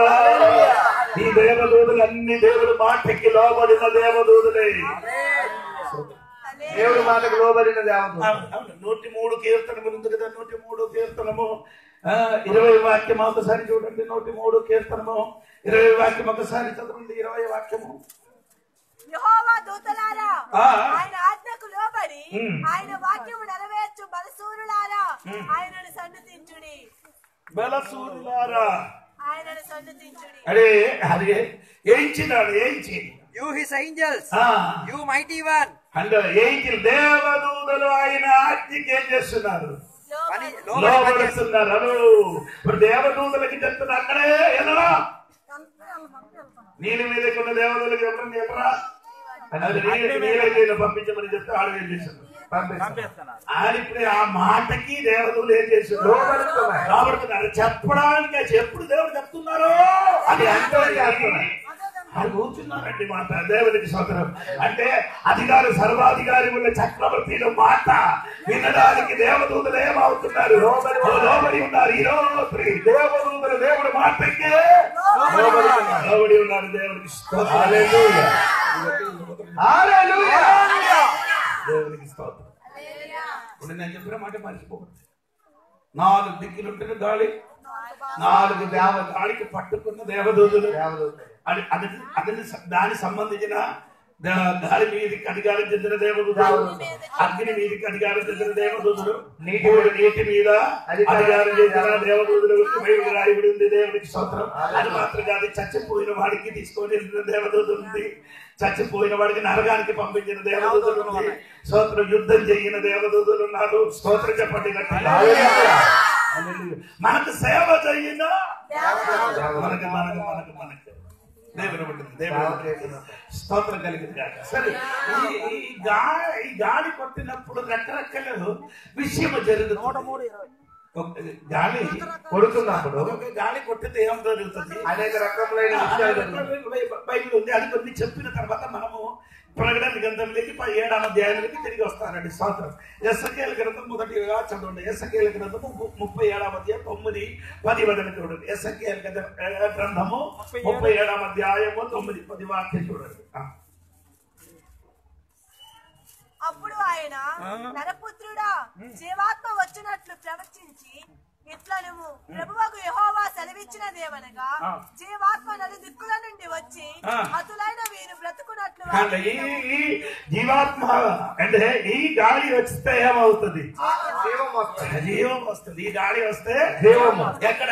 ఈ దేవదూతలు అన్ని దేవుడు మాటకి లోబడిన దేవదూతలే. దేవుడి మాటకు లోబడిన దేవదూత. 103 కీర్తనము ఉంది కదా. 103 కీర్తనము 20 వాక్యం ఒకసారి చూడండి. 103 కీర్తనము 20 వాక్యం ఒకసారి చదవండి. 20 వాక్యము. యెహోవా దూతలారా ఆయన ఆజ్ఞకు లోబడి ఆయన వాక్యము నెరవేర్చు బలసూరులారా ఆయనను సన్నుతించుడి. బలసూరులారా ఆయనను సన్నుతించుడి. అదే ఏంచినాడు. ఏంచి You his angels, you mighty one. అంటే ఏంజిల్ దేవదూతలు ఆయన ఆజ్ఞకి ఏం చేస్తున్నారు? లోబడుతున్నారు. ఇప్పుడు దేవదూతలకి చెప్తున్నా అక్కడే ఎన్నరా నీళ్ళ మీద ఉన్న దేవతలకు ఎవరన్నా ఎక్కరా పంపించమని చెప్తే ఆడు ఏం చేశారు? ఆడిప్పుడే ఆ మాటకి దేవతలు ఏం చేశారు? లోబడుతున్నారు. చెప్పడానికి ఎప్పుడు దేవుడు చెప్తున్నారో అది అంటే అది కూర్చున్నారండి మాట. దేవుడికి స్తోత్రం. అంటే అధికారి సర్వాధికారి ఉన్న చక్రవర్తి మాట వినడానికి దేవదూతలు ఏమవుతున్నారు? లోబడి ఉన్నారు. ఈ రాత్రి దేవదూతలు దేవుడి మాటకే లోబడి ఉన్నారు. దేవుడికి స్తోత్రం. దేవుడికి స్తోత్రం. ఇప్పుడు నేను చెప్పిన మాట మర్చిపోకూడదు. 4 దిక్కులుంటున్న గాలి, 4 గాలికి పట్టుకున్న దేవదూతలు. దానికి సంబంధించిన గాలి మీదికి అధికారం చెందిన దేవదూతలు, అగ్ని మీదికి అధికారం చెందిన దేవదూతలు, నీటి మీద అధికారం చెందిన దేవదూతలు రాయబడి ఉంది. దేవుడికి స్తోత్రం. అది మాత్రం కాదు, చచ్చిపోయిన వాడికి తీసుకొని వెళ్ళిన దేవదూతలు ఉంది, చచ్చిపోయిన వాడికి నరకానికి పంపించిన దేవదూతలు ఉంది, స్తోత్రం యుద్ధం చేయని దేవదూతలు ఉన్నారు. స్తోత్రం చెప్పండి. మనకు సేవ చేయన మనకు మనకు మనకు మనకు దేవుని ఉంటుంది. దేవుడు స్తోత్రం కలిగింది కాక. సరే, ఈ గాలి కొట్టినప్పుడు రకరకాల విషయం జరుగుతుంది. గాలి కొడుతున్నప్పుడు గాలి కొట్టితే ఏం జరుగుతుంది? అనేక రకములైన బైబిల్ ఉంది. అది కొన్ని చెప్పిన తర్వాత మనము ప్రకటన గ్రంథంలోకి 7వ అధ్యాయంలోకి తిరిగి వస్తారండి. స్తోత్రం. ఎస్ఎకేల్ గ్రంథం మొదటిగా చదవండి. ఎస్ఎకేల్ గ్రంథము 37వ అధ్యాయం 9, 10 వదన చూడండి. ఎస్ఎకేల్ గ్రంథము 37వ అధ్యాయము 9, 10 వాక్యం చూడండి. అప్పుడు ఆయన నరపుత్రుడా జీవాత్మ వచ్చినట్లు ప్రవచించి ఇట్లనుము ప్రభువకు యెహోవా సెలవిచ్చినదేమనగా జీవాత్మ నలుదిక్కుల నుండి వచ్చి హతులైన వీరు బ్రతుకున్నట్లు. జీవాత్మ అంటే ఈ గాలి వస్తే ఏమవుతుంది? జీవం వస్తుంది. ఈ గాలి వస్తే జీవం. ఎక్కడ?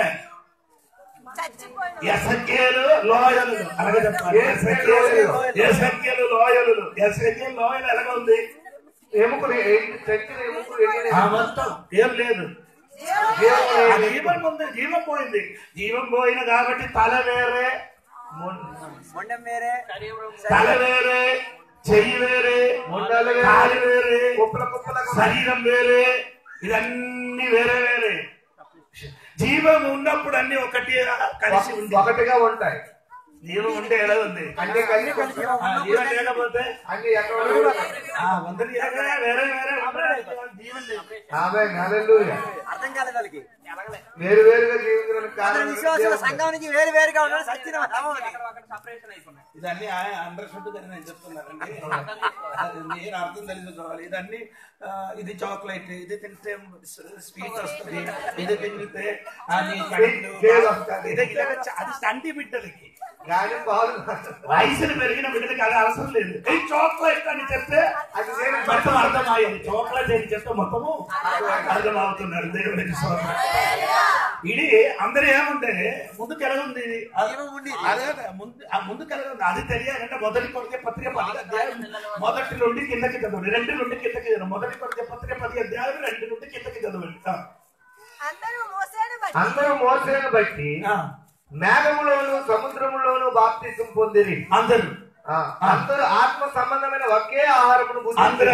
ఎసకేలు లోయలు అలాగే చెప్పాలి. ఎసకేలు లోయలు. ఎసకేలు లోయలు ఎలాగ ఉంది? ఎముకలు మొత్తం ఏం లేదు. జీవం ఉంది. జీవం పోయింది. జీవం పోయిన కాబట్టి తల వేరే, తల వేరే, చెయ్యి వేరే, కాలు వేరే, శరీరం వేరే, ఇదన్నీ వేరే వేరే. జీవం ఉన్నప్పుడు అన్ని ఒకటి కలిసి ఉంది, ఒకటిగా ఉంటాయి. జీవం ఉంటే ఎలా ఉంది? అన్ని కలిసి జీవం లేకపోతే అన్ని ఎక్కడ వందలు వేరే వేరే జీవం లేదు. ఆమేన్, హల్లెలూయా. అర్థం కాలేదు వాళ్ళకి. వేరు వేరుగా జీవించడానికి అందరూ విశ్వాసుల సంఘానికి వేరు వేరుగా ఉండాలి. సత్యం ఇదన్నీ అండర్స్టూడ్ అని నేను చెప్తున్నానండి. నేను అర్థం తెలుసుకోవాలి. ఇదన్నీ ఇది చాక్లెట్, ఇది తింటే స్వీట్ వస్తుంది, ఇది తింటే అది చంటి బిడ్డలకి గాలి పాలు వయసులు పెరిగిన బిడ్డలకి అది అవసరం లేదు. ఈ చాక్లెట్ అని చెప్తే అది మొత్తం అర్థమయ్యేది. చాక్లెట్ అని చెప్తే మొత్తము అర్థమవుతున్నారు. దేవుడికి స్తోత్రం. ఇది అందరూ ఏముంటే ముందుకు ఎలాగుంది? అదే ముందుకు ఎలాగుంది అది తెలియాలంటే మొదటి కొరికే పత్రిక 10 అధ్యాయం మొదటి నుండి కిందకి చదవండి, 2 నుండి కిందకి చదవండి. మొదటి కొరికే పత్రిక 10 అధ్యాయం 2 నుండి కిందకి చదవండి. అందరూ మోసేను బట్టి మేఘములోను సముద్రములోను బాప్తిసం పొందిరి. అందరూ ఆత్మ సంబంధమైన ఒకే ఆహారమును అందరూ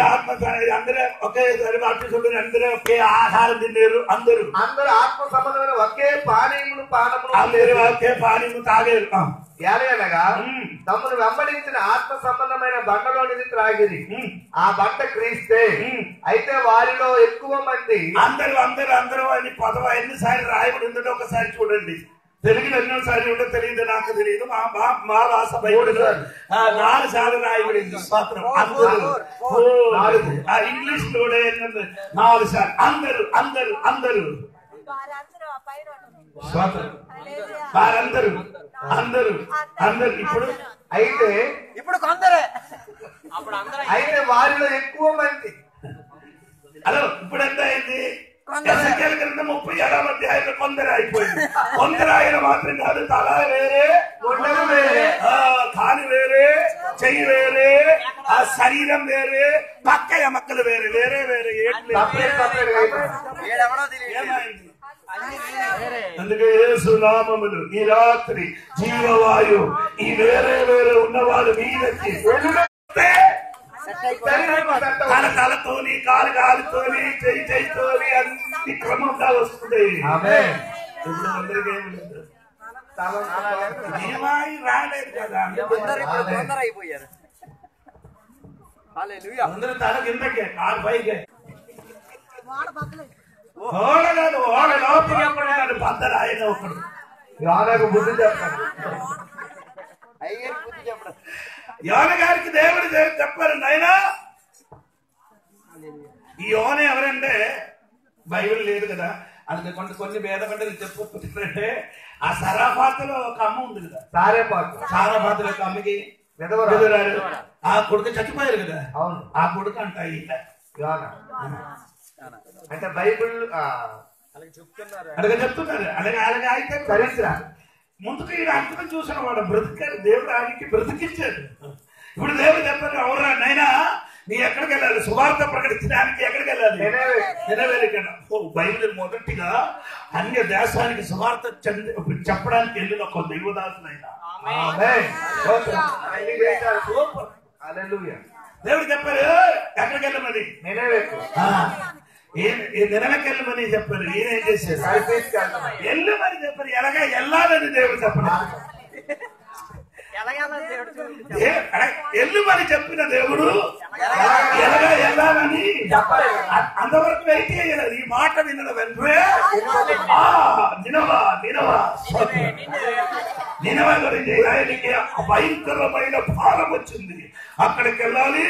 ఒకేసారి బాప్తిసం, అందరూ ఒకే ఆహారం తిన్నారు. అందరూ ఆత్మ సంబంధమైన ఒకే పానీయమును పానమును అందరూ ఒకే పానీయము తాగారు. ఎలాగనగా తమను వెంబడించిన ఆత్మ సంబంధమైన బండలోనిది త్రాగిరి. ఆ బండ క్రీస్తే. అయితే వారిలో ఎక్కువ మంది అందరూ అందరూ అందరూ అని పదవ ఎన్నిసార్లు రాయబడి ఉందో ఒకసారి చూడండి. తెలుగులో ఎన్నోసారి ఉందో తెలియదు, నాకు తెలియదు. మా భాష బైబిల్ 4 సార్లు రాయబడింది. స్వాతంత్రం ఇంగ్లీష్ లో 4 సార్లు. అందరూ అందరూ అందరూ స్వాతంత్రం వారందరూ అందరూ అందరూ. ఇప్పుడు కొందరే. అయితే వారిలో ఎక్కువ మంది. హలో, ఇప్పుడు ఎంత అయింది? 37వ అధ్యాయంలో కొందరు అయిపోయింది. కొందరు ఆయన మాత్రం కాదు, తల వేరే, మొండలు వేరే, కాలు వేరే, చెయ్యి వేరే, ఆ శరీరం వేరే, పక్క ఎమక్కలు వేరే వేరే వేరే. ఏమైంది? అందుకే యేసు నామములు ఈ రాత్రి జీవవాయు ఈ వేరే వేరే ఉన్నవాళ్ళు మీదకి తల తలతోని, కాలు కాలుతోని, చెయ్యి చెయ్యితోని అన్ని క్రమంగా వస్తుంది. ఇప్పుడు అందరికీ ఏమి లేదు, జీవాయి రాలేదు కదా. అయిపోయారు. అందరూ తల కిందకే, కాలు పైకే. ఓడ కాదు, ఓడ లోపలికి ఎప్పుడు పందరు ఆయన ఒకడు బుద్ధి చెప్తాడు. యోన గారికి దేవుడు చెప్పారు, నాయనా ఈ యోన ఎవరంటే బైబిల్ లేదు కదా, అందుకే కొన్ని భేద పంటలు చెప్పుకుంటే ఆ సరాఫాతులో ఒక అమ్మ ఉంది కదా, సారాఫాతులో ఒక అమ్మకి విధవరాలు, ఆ కొడుకు చచ్చిపోయారు కదా. అవును, ఆ కొడుకు అంట యోన అంటే బైబిల్ అలాగే చెప్తున్నారు. అలాగే అలాగే అయితే చరిత్ర ముందుకు ఈ అర్థం చూసిన వాడు బ్రతికాడు, దేవుడు ఆయనకి బ్రతికించాడు. ఇప్పుడు దేవుడు చెప్పారు, ఎవరా నైనా నీ ఎక్కడికి వెళ్ళాలి? సువార్త ప్రకటించడానికి ఎక్కడికి వెళ్ళాలి? నినవేలికి. బైబిల్ మొదటిగా అన్య దేశానికి సువార్త చెప్పడానికి వెళ్ళిన ఒక దైవదాసునైనా దేవుడు చెప్పారు, ఎక్కడికి వెళ్ళమని? నినవేకి వెళ్ళమని చెప్పారు. ఈయన ఏం చేశారు? వెళ్ళమని చెప్పారు. ఎలాగా వెళ్ళాలని దేవుడు చెప్పారు. వెళ్ళమని చెప్పిన దేవుడు ఎలాగా వెళ్ళాలని అంతవరకు వెయిట్ చేయలేదు. ఈ మాట విన్న వెంటనే నినవ గురించి ఆయనకి భయంకరమైన భారం వచ్చింది. అక్కడికి వెళ్ళాలి,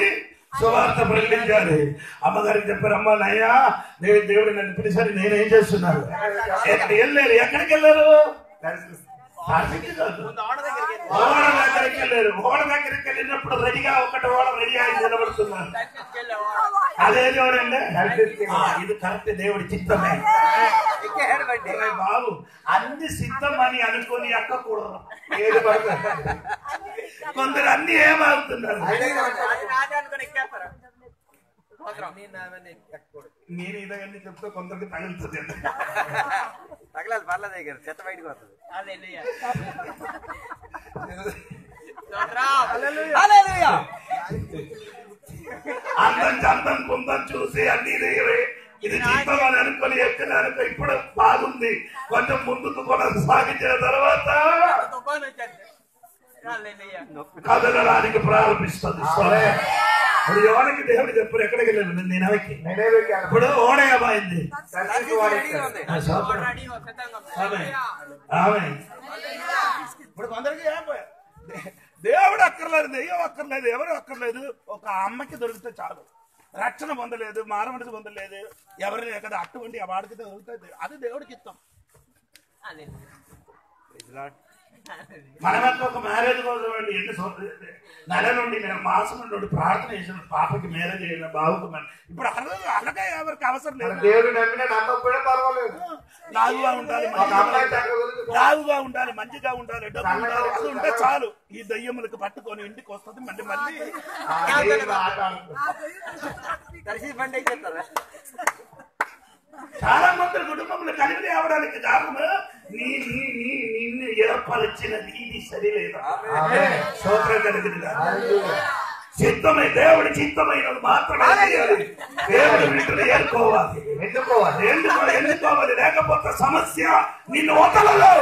సువార్త ప్రకటించాలి. అమ్మగారికి చెప్పారు, అమ్మ నాయనా దేవుడు నన్ను పిలిచారు, నేనేం చేస్తున్నాను? వెళ్ళారు. ఎక్కడికి వెళ్ళారు? ఓడ దగ్గరికి వెళ్ళారు. ఓడ దగ్గరికి వెళ్ళినప్పుడు రెడీగా ఒకటి ఓడ రెడీ అయి నిలబడుతున్నారు. అదే దేవుడండి, ఇది కరెక్ట్ దేవుడి చిత్తమే. బాబు అన్ని సిద్ధం అని అనుకుని ఎక్కకూడదు. ఏది పడుతుంది కొందరు అన్ని ఏమవుతున్నారు. నేను ఇదన్నీ చెప్తే కొందరికి తగులుతుంది. తగలాలి, పర్లేదు దగ్గర చెత్త బయటకు వస్తుంది. అందం చందం కుందం చూసి అన్ని ఇది చిత్తం అని అనుకుని ఎక్కడ అనుకో ఇప్పుడు బాగుంది. కొంచెం ముందుకు కొనసాగించిన తర్వాత కదలడానికి ప్రారంభిస్తుంది. ఇప్పుడు యోనకి దేవుడు చెప్పారు ఎక్కడికి వెళ్ళాను నినవకి. ఇప్పుడు ఓడ ఏమైంది? ఇప్పుడు కొందరికి దేవుడు అక్కర్లేదు, దెయ్యం అక్కర్లేదు, ఎవరు అక్కర్లేదు. ఒక అమ్మకి దొరికితే చాలు. రక్షణ పొందలేదు, మారమనిసి పొందలేదు, ఎవరు కదా అటువంటి వాడికి దొరుకుతుంది. అది దేవుడికి ఇస్తాం. మనమంతా ఒక మ్యారేజ్ కోసం అండి నెల నుండి నేను మాసం నుండి ప్రార్థన చేసిన పాపకి మ్యారేజ్ అయిన బాబుకు. ఇప్పుడు అలాగే ఎవరికి అవసరం లేదు. లాగుగా ఉండాలి, లాగుగా ఉండాలి, మంచిగా ఉండాలి, డబ్బు ఉండాలి, అది ఉంటే చాలు. ఈ దయ్యములకు పట్టుకొని ఇంటికి వస్తుంది. మళ్ళీ మళ్ళీ చాలా మంది కుటుంబంలో కలిగి అవడానికి కారణం నిన్ను ఏర్పరిచిన నీది సరిలేదా? స్తోత్రం కలిగింది. చిత్తమై దేవుడి చిత్తమైనది మాత్రమే దేవుడి వీటిని ఎన్నుకోవాలి. ఎన్నుకోవాలి, లేకపోతే సమస్య నిన్ను వదలదు.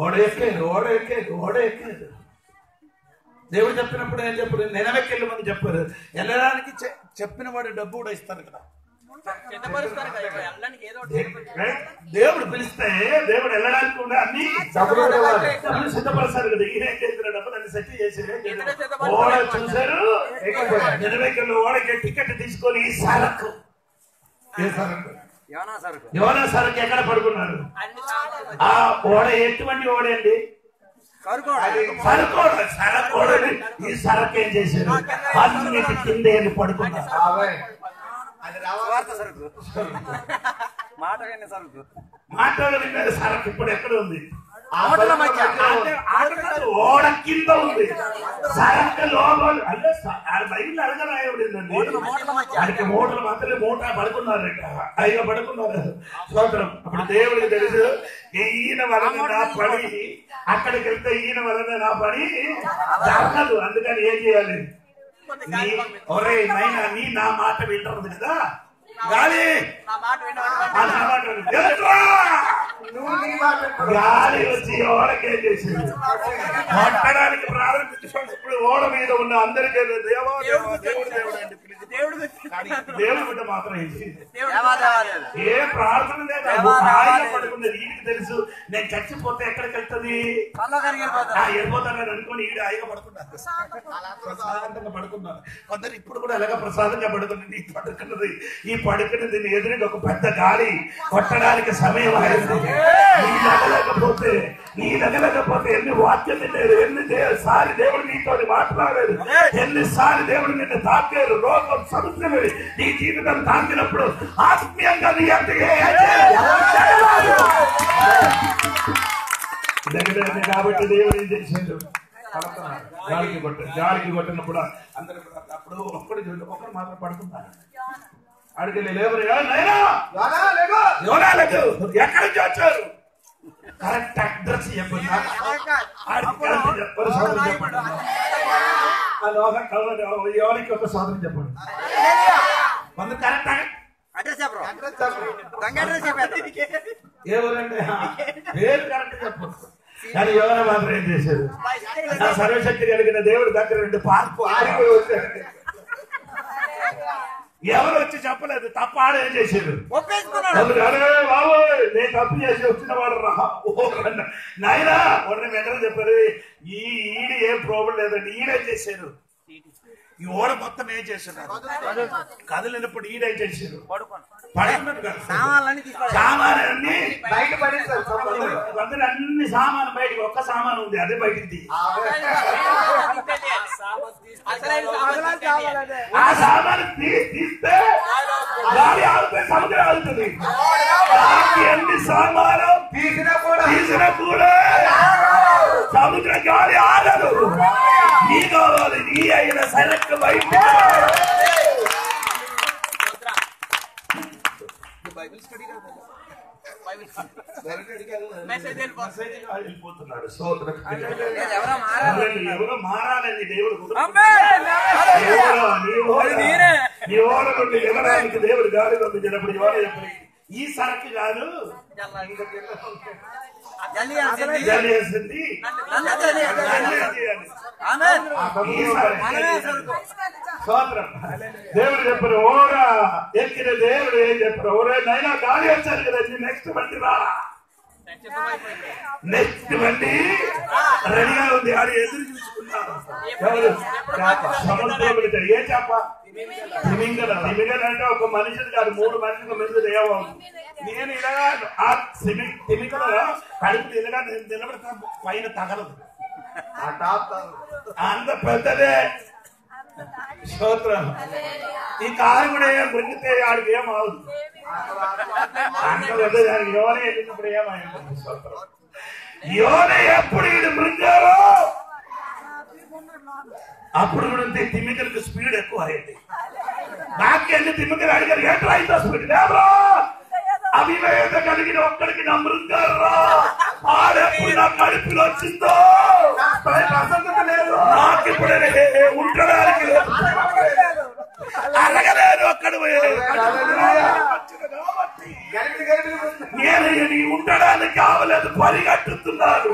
ఓడ ఎక్కేది దేవుడు చెప్పినప్పుడు ఏం చెప్పారు? నినవెక్కి వెళ్ళమని చెప్పారు. వెళ్ళడానికి చెప్పిన వాడు డబ్బు కూడా ఇస్తారు కదా. దేవుడు పిలిస్తే దేవుడు వెళ్ళడానికి కూడా అన్ని సిద్ధపరుస్తారు కదా. ఈయన ఏం చేసిన డబ్బు దాన్ని సెట్ చేసి ఓడ చూశారు. నినవెక్కలు ఓడకి టికెట్ తీసుకొని సరకు యోనా సరకు ఎక్కడ పడుకున్నారు? ఆ ఓడ ఎటువంటి ఓడ అండి? సరకోడని. ఈ సరకు ఏం చేశారు? అన్నిటి కింద పడుకున్నారు. మాటలు విన్నది సరకు ఇప్పుడు ఎక్కడ ఉంది? ఓడ కింద ఉంది. సరకు లోపల అంటే బైబిల్ అడగరాయబడిందండి. ఆయనకి మూటలు మాత్రమే మూట పడుకున్నారట. అయిగా పడుకున్నారు. స్తోత్రం. అప్పుడు దేవుడికి తెలుసు ఈయన వలన నా పని, అక్కడికి వెళ్తే ఈయన వలన నా పని జరగదు. అందుకని ఏం చేయాలి? ఒరే నైనా నీ నా మాట వింటుంది కదా, గాలి గాలి వచ్చి ఓడకేం చేసింది? కొట్టడానికి ప్రారంభించినప్పుడు ఓడ మీద ఉన్న అందరికీ దేవా దేవా దేవుడు దేవుడు అంటే దేవుడి బిడ్డ మాత్రం ఏ ప్రార్థన లేదు. ఆయన పడుకున్నది ఈయనకి తెలుసు. నేను చచ్చిపోతే ఎక్కడికి వెళ్తుంది? వెళ్ళిపోతాను అనుకోని ఈడ హాయిగా పడుకున్నారు, ప్రశాంతంగా పడుకున్నారు. కొందరు ఇప్పుడు కూడా ఎలాగ ప్రసాదంగా పడుకున్నది. ఈ పడుకున్నది దీన్ని ఎదురుగా ఒక పెద్ద గాలి కొట్టడానికి సమయం అయింది. నీ నగలేకపోతే ఎన్ని వాక్యం విన్నారు, ఎన్నిసారి దేవుడు నీతో మాట్లాడారు, ఎన్నిసారి దేవుడు నిన్ను తాకారు. రోగం సమస్యలు నీ జీవితం తాకినప్పుడు ఆత్మీయంగా నీ కాబట్టి దేవుడు ఏం చేశాడు? గాలికి కొట్టినప్పుడు అందరూ అప్పుడు ఒక్కడు మాత్రం పడుతున్నారు. అడిగి లేవరు ఎక్కడి నుంచి వచ్చారు? కరెక్ట్ అడ్రస్ చెప్పండి. ఎవరికి ఒక సోదరం చెప్పండి. కరెక్ట్ ఎవరంటే పేరు కరెక్ట్ చెప్పండి. కానీ ఎవరైనా మాత్రం ఏం చేశారు? సర్వశక్తి కలిగిన దేవుడి దగ్గర నుండి పార్కు ఆడిపోయి వచ్చారు. ఎవరు వచ్చి చెప్పలేదు. తప్ప ఆడేం చేశారు? బాబు నేను తప్పు చేసి వచ్చిన వాడు రా నాయనా వాడిని వెంటనే చెప్పారు. ఈడు ఏం ప్రాబ్లం లేదండి. ఈడేం చేశారు? ఈ ఓడ మొత్తం ఏం చేశారు? కదలినప్పుడు ఈడేం చేశారు? సామాన్లన్నీ బయట పడేసారు. అన్ని సామాను బయటకి, ఒక్క సామాను ఉంది అదే బయటికి. ఆ సామాను తీస్తే గాలి ఆగితే సముద్రం ఆగుతుంది. ఎన్ని సామాను తీసినా కూడా సముద్ర గాలి ఆగదు. నీ కావాలి, నీ అయిన సరక్కు బయట. బైబిల్ స్టడీ వెళ్ళిపోతున్నాడు. ఎవరో మారాలని దేవుడు ఎవరానికి దేవుడు గాలి పంపించినప్పుడు ఎవరో చెప్పండి ఈ సరకు కాదు జల్లేసింది స్తోత్రం. దేవుడు చెప్పారు ఓరా ఎక్కిన దేవుడు ఏం చెప్పారు, ఓరే నైనా గాలి వచ్చారు కదా, నెక్స్ట్ బండి రా. నెక్స్ట్ బండి రెడీగా ఉంది, ఆడు ఎదురు చూసుకున్నారు. సముద్రం ఏ చేప? తిమింగల. తిమింగల అంటే ఒక మనిషిని కాదు, 3 మనుషుల మీద ఏమవుతుంది. నేను ఇలాగా ఆ తిమింగల కడుపు ఇలాగా నిలబెడతా, పైన తగలదు, అంత పెద్దదే. స్తోత్రం. ఈ కారు కూడా మృంగితే ఆడికి ఏమవుతుంది, అంత పెద్దది. దానికి యోనే వెళ్ళినప్పుడు ఏమైంది? స్తోత్రం. యోనే ఎప్పుడు వీడు మృంగారో అప్పుడు కూడా తిమ్మికలకు స్పీడ్ ఎక్కువ అయింది. నాకెళ్ళి తిమ్మికలు అడిగారు, ఎట్లా అయితే స్పీడ్ లేవరా, అవివేద కలిగిన ఒక్కడికి నా మృంగారా, ఆడెప్పుడు నా కడుపులో వచ్చిందో నాకు ఇప్పుడు ఉండడానికి అడగలేదు. అక్కడ నేను ఉండడానికి కావలేదు, పరిగెట్టుతున్నాను.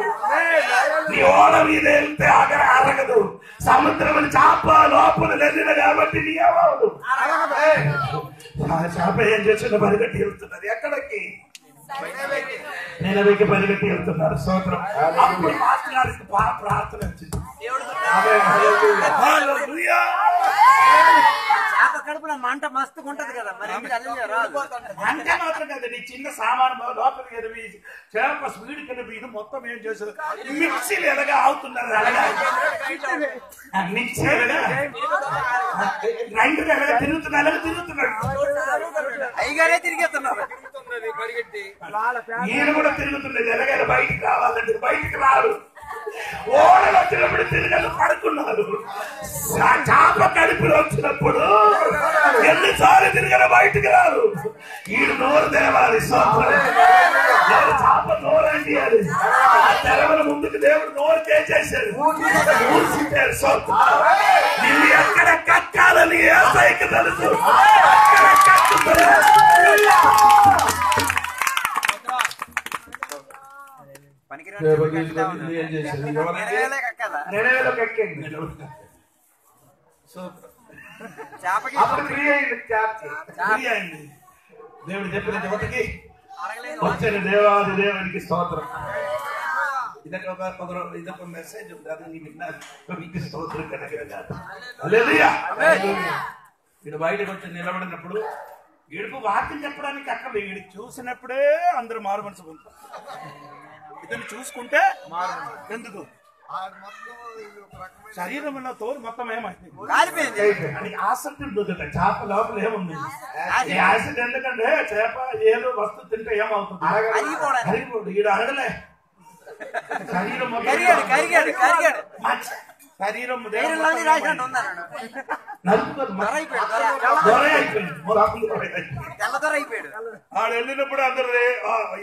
నీ ఓడ మీద వెళ్తే అరగదు, సముద్రం చేప లోపల వెళ్ళిన కాబట్టి నీ ఏమవదు. చేప ఏం చేసిన పరిగెట్టి వెళ్తున్నది ఎక్కడికి? నిలబెట్టి పరిగెట్టి వెళ్తున్నారు. స్తోత్రం. అప్పుడు మాస్టర్ గారికి ప్రార్థన వచ్చింది. కడుపున మంట మస్తుగా ఉంటది కదా, మరి అంటే మాత్రం కదా, నీ చిన్న సామాను లోపలికి ఎదివి చేప స్పీడ్ కింద ఇది మొత్తం ఏం చేశారు, మిక్సీలు ఎలాగా అవుతున్నారు, అలాగా మిక్సీ ఎలాగా గ్రైండర్ ఎలాగా తిరుగుతున్నారు, అలాగే తిరుగుతున్నాడు. అయిగానే తిరిగేస్తున్నారు. నేను కూడా తిరుగుతున్నది, ఎలాగైనా బయటికి రావాలంటే బయటికి రారు. ఓడలు వచ్చినప్పుడు తిరగలు పడుకున్నారు. చేప కడుపులో వచ్చినప్పుడు ఎన్నిసార్లు తిరగలు బయటికి రారు. ఈడు నోరు తెరవాలి. చేప నోరు అండి, అది తెరవల ముందుకు దేవుడు నోరు చేసేసాడు. నువ్వు ఎక్కడ కక్కాలని ఏసైకి తెలుసు. దేవుడు చెప్పిన యువతకి వచ్చిన దేవాది దేవునికి స్తోత్రం. ఇదొక మెసేజ్ ఉంది, అది నీకు స్తోత్రం కలగలేదు. వీడు బయటకు వచ్చి నిలబడినప్పుడు వీడికి వాక్యం చెప్పడానికి అక్కడ వీడు చూసినప్పుడే అందరూ మారు మనసు పొందుతారు. ఇతను చూసుకుంటే ఎందుకు శరీరంలో తోలు మొత్తం ఏమైంది ఆసక్తి ఉంటుంది. చేప లోపల ఏముంది యాసిడ్, ఎందుకంటే చేప ఏదో వస్తువు తింటే ఏమవుతుంది, అరిగిపోడు. ఈడు అరగలే, శరీరం శరీరం ఆడు వెళ్ళినప్పుడు అందరూ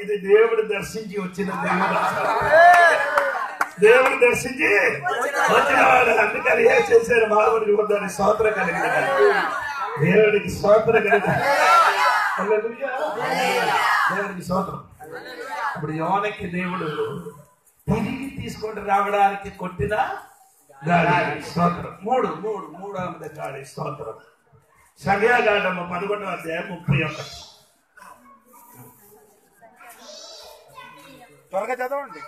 ఇది దేవుడు దర్శించి వచ్చిన దేవుడు దర్శించి వచ్చిన వాడు. అందుకని ఏం చేశారు, మానవుడికి వద్దని స్తోత్రం కలిగిన దేవుడికి స్తోత్రం కలిగిన దేవుడికి స్తోత్రం. ఇప్పుడు యోనకి దేవుడు తిరిగి తీసుకొని రావడానికి కొట్టిన గాడి స్తోత్రం. మూడవది గాడి స్తోత్రం. సంఖ్యాకాండము 11వ అధ్యాయం 31. త్వరగా చదవండి.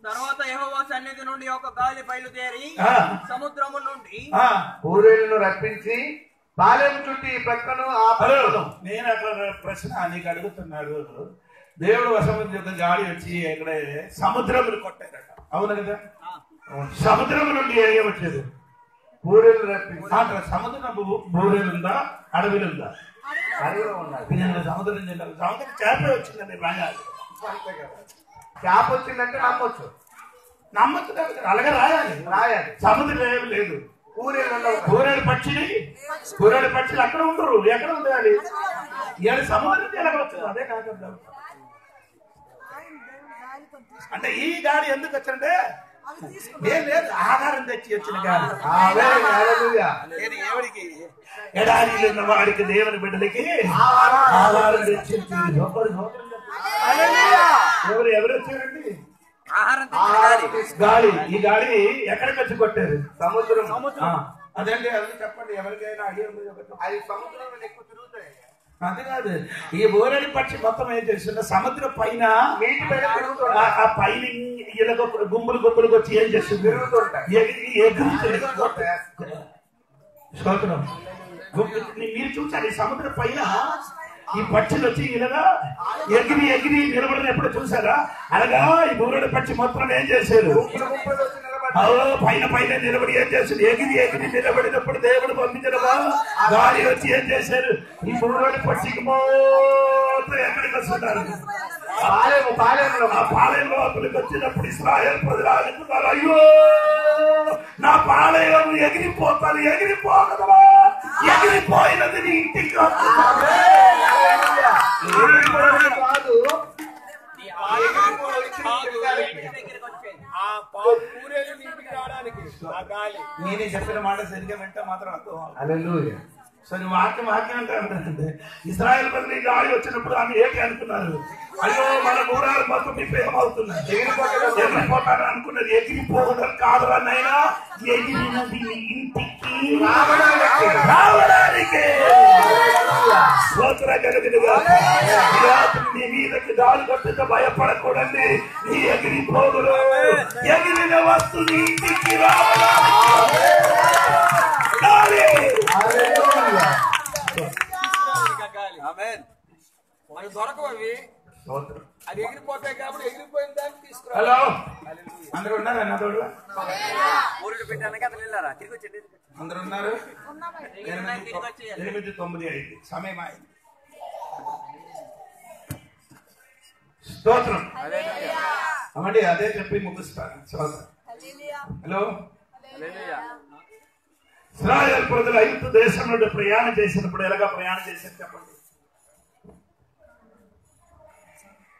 తర్వాత యెహోవా సన్నిధి నుండి ఒక గాలి బయలుదేరి సముద్రము నుండి పూరేలను రప్పించి పాలెం చుట్టి ప్రక్కను నేను అక్కడ ప్రశ్న నీకు అడుగుతున్నాడు. దేవుడు వసంత యొక్క గాలి వచ్చి ఇక్కడ సముద్రములు కొట్టారట, అవును కదా? సముద్రం నుండి ఏం వచ్చేది? పూరేలు రప్పించి. సముద్రం బూరేలుందా, అడవిలుందా? అడవిలో ఉన్నారు. సముద్రం జిల్లాలో సముద్రం చేప వచ్చిందండి. రాయాలి, చేప వచ్చిందంటే నమ్మొచ్చు. నమ్మచ్చు కదా, అలాగే రాయాలి. సముద్రం ఏమి లేదు. పూరేడు పక్షిని, పూరేడు పక్షులు అక్కడ ఉండరు. ఎక్కడ ఉండాలి? ఇవాళ సముద్రం ఎలాగవచ్చు? అదే కాకుండా అంటే ఈ గాలి ఎందుకు వచ్చిందంటే ఏం లేదు, ఆధారం తెచ్చి వచ్చిన గాలి. దేవుడికి ఎడారిలో ఉన్న వాడికి, దేవుని బిడ్డలకి ఆధారం తెచ్చి ఎవరు వచ్చారండి? ఆహారం గాలి. ఈ గాలి ఎక్కడికి వచ్చి కొట్టారు? సముద్రం. అదండి, అది చెప్పండి ఎవరికైనా ఐడియా ఉంది? అది సముద్రంలో ఎక్కువ తిరుగుతాయి. అది కాదు, ఈ బోరడి పక్షి మొత్తం ఏం చేస్తుందో సముద్రం పైన నీటి పైన తిరుగుతుంది. ఆ పైన ఇలాగ గుంపులు గుంపులకు వచ్చి ఏం చేస్తుంది? ఎగురుతుంది. స్తోత్రం. మీరు చూసారు ఈ సముద్రం పైన ఈ పక్షులు వచ్చి ఇలాగా ఎగిరి ఎగిరి నిలబడినప్పుడు చూసారా? అలాగా ఈ బోరడి పక్షి మొత్తం ఏం చేశారు? పైన పైన నిలబడి ఏం చేశారు? ఎగిరి ఎగిరి నిలబడినప్పుడు దేవుడు పంపించిన గాలి వచ్చి ఏం చేశారు? ఈ బోరడి పక్షికి మొత్తం ఎక్కడికి వస్తున్నారు? పాలెంలో అతనికి వచ్చినప్పుడు ఇశ్రాయేలు ప్రజలు అనుకున్నారు, అయ్యో నా పాలెం ఎగిరిపోతాను, ఎగిరిపోగలవా? ఎగిరిపోయినది నీ ఇంటికి కాదు. నేనే చెప్పిన మాట సరిగ్గా వింటే మాత్రం అర్థం. సరే వాక్యం అంటే ఇశ్రాయేలు ప్రజలు ఈ గాలి వచ్చినప్పుడు ఆమె ఏంటి అనుకున్నారు? అయ్యో మన మూడాలు మొత్తం మీకు ఏమవుతున్నారు? ఎగిరిపోతారు అనుకున్నది. ఎగిరిపోవడం కాదురా నైనా, ఎగిరినది ఇంటికి రావడానికి. స్తోత్రం కలుగునుగా. నీ మీదకి గాలి కొట్టితే భయపడకూడదు. నీ ఎగిరిపోదురు. ఎగిరిన వస్తువు ఇంటికి రావడానికి. అది ఎగిరిపోతాయి కాబట్టి ఎగిరిపోయిన దాన్ని తీసుకురా. హలో, అందరూ ఉన్నారా? నా తోడు ఊరిలో పెట్టడానికి అతను వెళ్ళారా? తిరిగి వచ్చండి. అందరూ ఉన్నారు? 8:09 అయింది, సమయం అయింది. స్తోత్రం. అమ్మండి అదే చెప్పి ముగిస్తాను. హలో, ఇశ్రాయేలు ప్రజలు ఐగుప్తు దేశం నుండి ప్రయాణం చేసినప్పుడు ఎలాగా ప్రయాణం చేశారు చెప్పండి?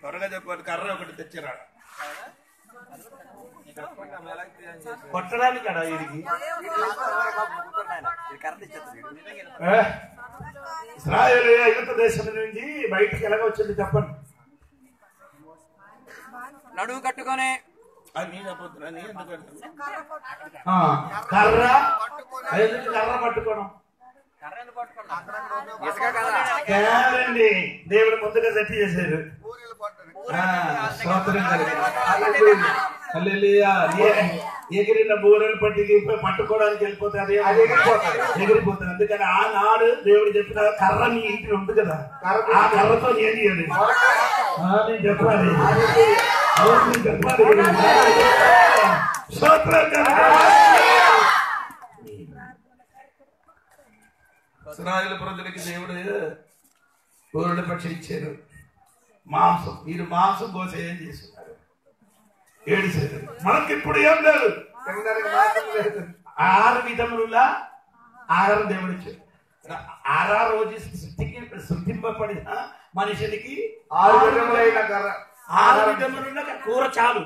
త్వరగా చెప్పండి. కర్ర ఒకటి తెచ్చిరాడు కొట్టడానికి కదా వీడికి. ఇశ్రాయేలు ఐగుప్తు దేశం నుంచి బయటికి ఎలాగ వచ్చింది చెప్పండి? నడువు కట్టుకొని. అది నేను చెప్పొద్దురా, నీ ఎందుకు కర్ర కర్ర పట్టుకోవడం కాదండి. దేవుడు ముందుగా సెట్ చేశారు. ఎగిరిన బూరెలు పట్టికి పట్టుకోవడానికి వెళ్ళిపోతే అది ఎగిరిపోతుంది. అందుకని ఆనాడు దేవుడు చెప్పిన కర్ర నీ ఇంటిలో ఉంది కదా, ఆ కర్రతో ఏం చేయాలి? నేను చెప్పాలి. ఇశ్రాయేలు ప్రజలకి దేవుడు బూరెల పక్షి ఇచ్చారు. మాంసం, మీరు మాంసం కోసం ఏం చేస్తున్నారు? ఏడిసారు. మనకి ఇప్పుడు ఏం లేదు. 6 విధములుగా ఆహారం దేవుడు ఇచ్చారు. 6 రోజు సృష్టింపబడిన మనుషులకి 6 విధములైన కర్ర, 6 విధములున్న కూర చాలు.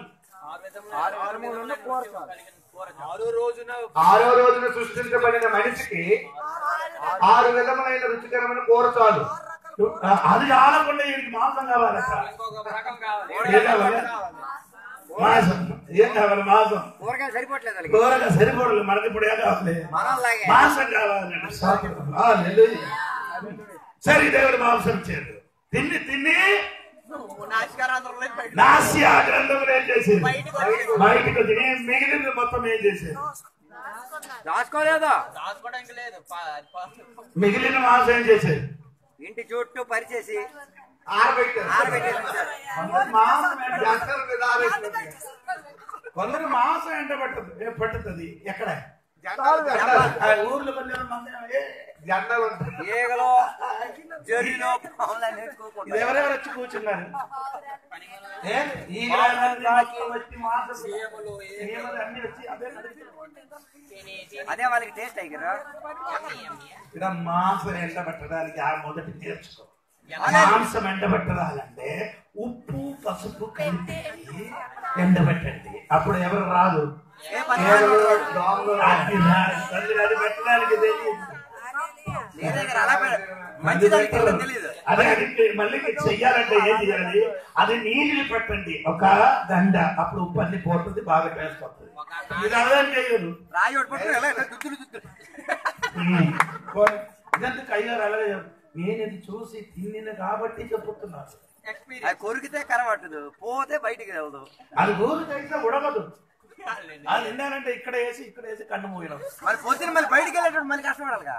6వ రోజున సృష్టించబడిన మనిషికి 6 విధములైన రుచికరమైన కూర చాలు. అది కాలకుండా వీడికి మాంసం కావాలి. మాంసం ఏం కావాలి? మాంసం. కూరగాయ సరిపోవట్లేదు. కూరగా సరిపోవట్లేదు. మనకి ఇప్పుడు ఏం కావాలి? మాంసం కావాలండి. సరే, దేవుడు మాంసం ఇచ్చాడు. తిని నాసియా గ్రంథంలో ఏం చేసేది? బయటకు వచ్చి మిగిలిన మొత్తం ఏం చేసేది? దాచుకోలేదా? మిగిలిన మాంసం ఏం చేసేది? ఇంటి చుట్టూ పరిచేసి కొందరు మాంసం ఎంట పట్టుతుంది. ఎక్కడ? ఊర్లో జెండలు ఈగలో ఎవరెవరు వచ్చి కూర్చున్నారు? అదే వాళ్ళకి టేస్ట్ అయ్యారా? ఇక్కడ మాంసం ఎండబెట్టడానికి ఆ మొదటి నేర్చుకో. మాంసం ఎండబెట్టడాలంటే ఉప్పు పసుపు కలిపి ఎండబెట్టండి. అప్పుడు ఎవరు రాదు. అది పెట్టడానికి తెలియదు. అదే అది మళ్ళీ చెయ్యాలంటే ఏం చేయాలి? అది నీళ్ళు పెట్టండి ఒక గంట, అప్పుడు ఉప్పు అన్ని పోతుంది, బాగా టేస్ట్ వస్తుంది. ఇది అర్థం చేయదు. ఇదంతా కయ్యారు అలాగే. నేను ఇది చూసి తిన్న కాబట్టి చెప్పుతున్నాను. కొరికితే కరవట్టదు, పోతే బయటికి రావదు. అది ఊరికైతే ఉడగదు. అది తిన్నానంటే ఇక్కడ వేసి కన్ను మూయడం. మరి పొద్దున మళ్ళీ బయటికి వెళ్ళేటప్పుడు మళ్ళీ కష్టపడాలిగా.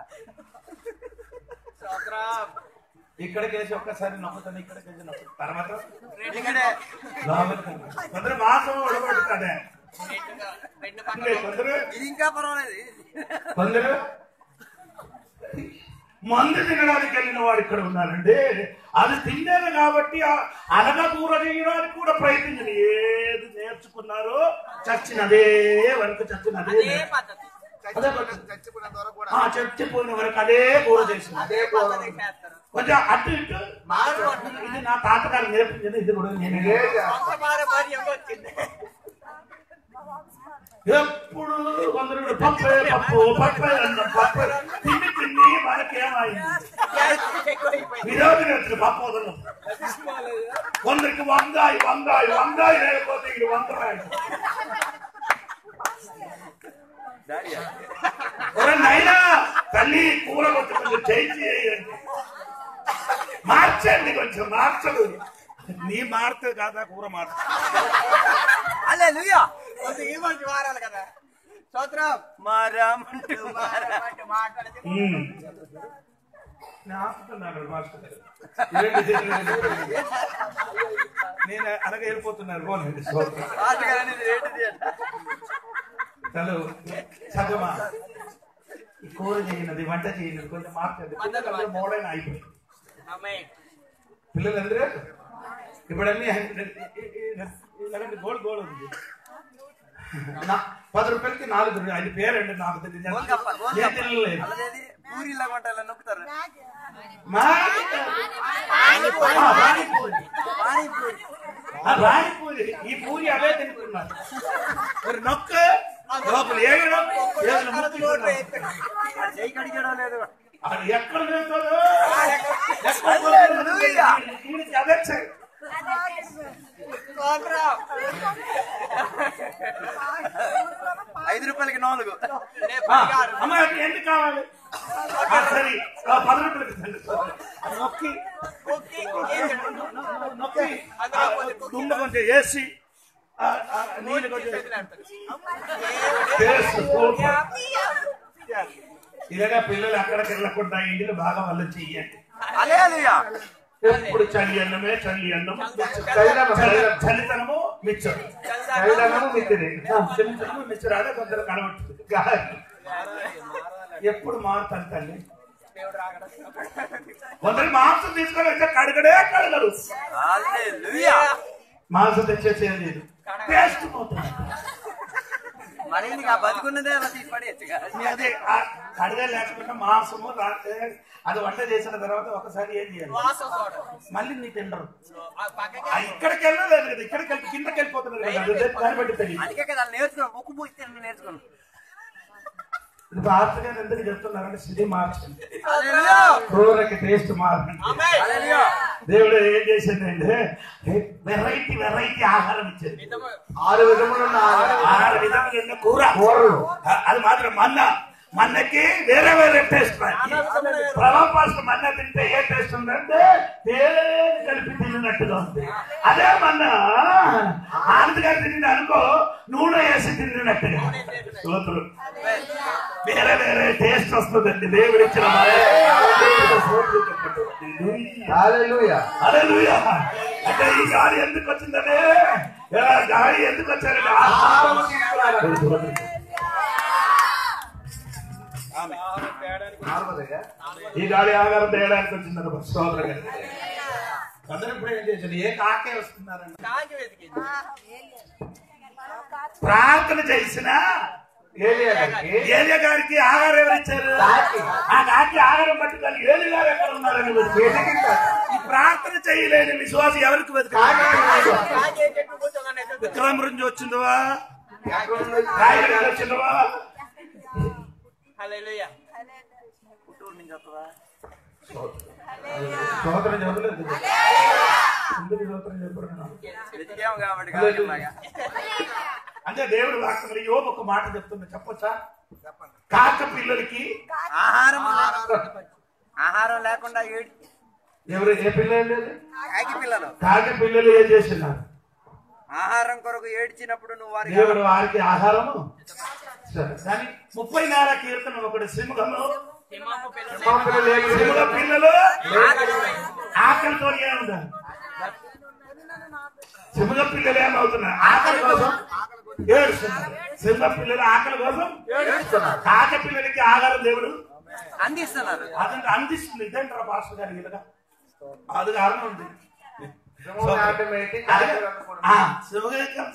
ఇక్కడికి వేసి ఒక్కసారి నొక్కుతాను, ఇక్కడికి వేసి నొక్కుతాను, తర్వాత కొందరు మాసం ఉడగొడుతాడే, ఇది ఇంకా పర్వాలేదు. కొందరు మందు తినడానికి వెళ్ళిన వాడు ఇక్కడ ఉన్నారండి. అది తిన్నాను కాబట్టి అనగ కూర చేయడానికి కూడా ప్రయత్నించండి. ఏది నేర్చుకున్నారో చచ్చినదే వరకు, చచ్చినదే చచ్చిపోయిన వరకు అదే కూర చేసింది. కొంచెం అటు ఇటు ఇది నా తాతగారు నేర్పించింది, ఇది కూడా నేను ఎప్పుడు కొందరు పప్పే పప్పు పప్పే అన్నం పప్పు తిండి తిండి మనకేమైంది విరోధి వచ్చిన పప్పు వదలు. కొందరికి వంగాయి వంగాయి వంగాయి లేకపోతే ఇది వంకరాయి. నైనా తల్లి కూర కొంచెం చేయించి మార్చండి, కొంచెం మార్చదు. నీ మారితే కాదా కూర మార్చు. మారాలి కదా నేను అలాగే వెళ్ళిపోతున్నారు. చలో సగమా ఈ కూర చేయనది, వంట చేయనది, కొంచెం మార్చండి. పిల్లలందరూ మోడర్న్ అయిపోయింది. పిల్లలందరూ ఇప్పుడు అన్ని గోల్డ్ గోల్డ్ ఉంది. 10 రూపాయలకి 4 అది పేరండి, నాకు తెలియదు. రాణిపూరి ఈ పూరి అవే తింటున్నారు. మరి నొక్క లోపల ఏగడం అది ఎక్కడ తింటారు, అదే 5 రూపాయలకి 4. అమ్మా ఎందుకు కావాలి? సరే 10 రూపాయలకి నొక్కి నొక్కి తుండ కొంచెం వేసి నీళ్ళు కొంచెం ఇలాగా పిల్లలు అక్కడికి వెళ్ళకుండా ఇంటిలో బాగా వాళ్ళు చెయ్యండి. ఎప్పుడు చలి అన్నమే చలి అన్నం, చలితనము మిచ్చరు, చలితనము మిచ్చరు అదే కొందరు కనబడుతుంది. ఎప్పుడు మారుతాను తల్లి. కొందరు మాంసం తీసుకొని వచ్చే కడగడే కడగరు, మాంసం తెచ్చేసేది టేస్ట్ పోతుంది. బతుకున్నదే అదే కడగ లేకుండా మాంసము అది వంట చేసిన తర్వాత ఒకసారి ఏం చేయాలి, మళ్ళీ నీ తిండరు. ఇక్కడికి వెళ్ళలేదు కదా, ఇక్కడికి వెళ్ళి కిందకి వెళ్ళిపోతున్నారు కదా, దాన్ని బట్టి తెలియదు. ఇది భారతగా ఎందుకు చెప్తున్నారంటే స్థితి మార్చండి, కూరకి టేస్ట్ మార్చండి. దేవుడు ఏం చేసిందంటే వెరైటీ వెరైటీ ఆహారం ఇచ్చింది. 6 విధములున్న 6 విధములున్న కూరలు. అది మాత్రం మన్నకి వేరే వేరే టేస్ట్. ప్రభావ పాస్టర్ మన్న తింటే ఏ టేస్ట్ ఉందంటే తేనె కలిపి తిన్నట్టుగా ఉంది. అదే మన్న ఆనంద్ గారు తిండి అనుకో నూనె వేసి తిన్నట్టుగా వేరే వేరే టేస్ట్ వస్తుందండి. దేవుడు ఇచ్చిన అంటే ఈ గాలి ఎందుకు వచ్చిందనే, గాలి ఎందుకు వచ్చారంటే ఆహారం తీసుకురావాలి. ఈ గాలి ఆహారం తేయడానికి వచ్చిందని స్తోత్రం. అందరూ ఇప్పుడు ఏం చేశారు, ఏ కాకే వస్తున్నారండి. ప్రార్థన చేసిన ఏలియా గారికి ఆహారం ఎవరు ఇచ్చారు? ఆ కాకి ఆహారం పట్టుకొని ఏలి గారు ఎక్కడ ఉన్నారని ఈ ప్రార్థన చేయలేని విశ్వాసం ఎవరికి వెతకాలి? విక్రమ్ నుంచి వచ్చిందవా, రాయగడ వచ్చిందవా, నుంచి వస్తుందా? స్తోత్రం చెప్పలేదు ఎందుకు స్తోత్రం చెప్పరు? వెతికాము కాబట్టి కాదు. అంటే దేవుడు వాక్యం యోబు ఒక మాట చెప్తున్నా, చెప్పొచ్చా? కాక పిల్లలకి ఆహారం లేకుండా ఎవరు ఏ పిల్లలు లేదు? కాక పిల్లలు ఏం చేస్తున్నారు? ఆహారం కొరకు ఏడ్చినప్పుడు నువ్వు వారికి దేవుడు వారికి ఆహారము. కానీ 34 కీర్తన ఒకటి సింహము పిల్లలు ఆకలితో ఏముంటారు? సింహ పిల్లలు ఏమవుతున్నారు? ఆకలి కోసం ఏడుస్తున్నారు. సింహ పిల్లలు ఆకలి కోసం ఏడుస్తున్నారు. కాక పిల్లలకి ఆహారం దేవుడు అందిస్తున్నారు. అదంటే అందిస్తుంది. ఇదేంటారా పాస్టర్ గారి ఇలాగా? అది కారణం ఉంది.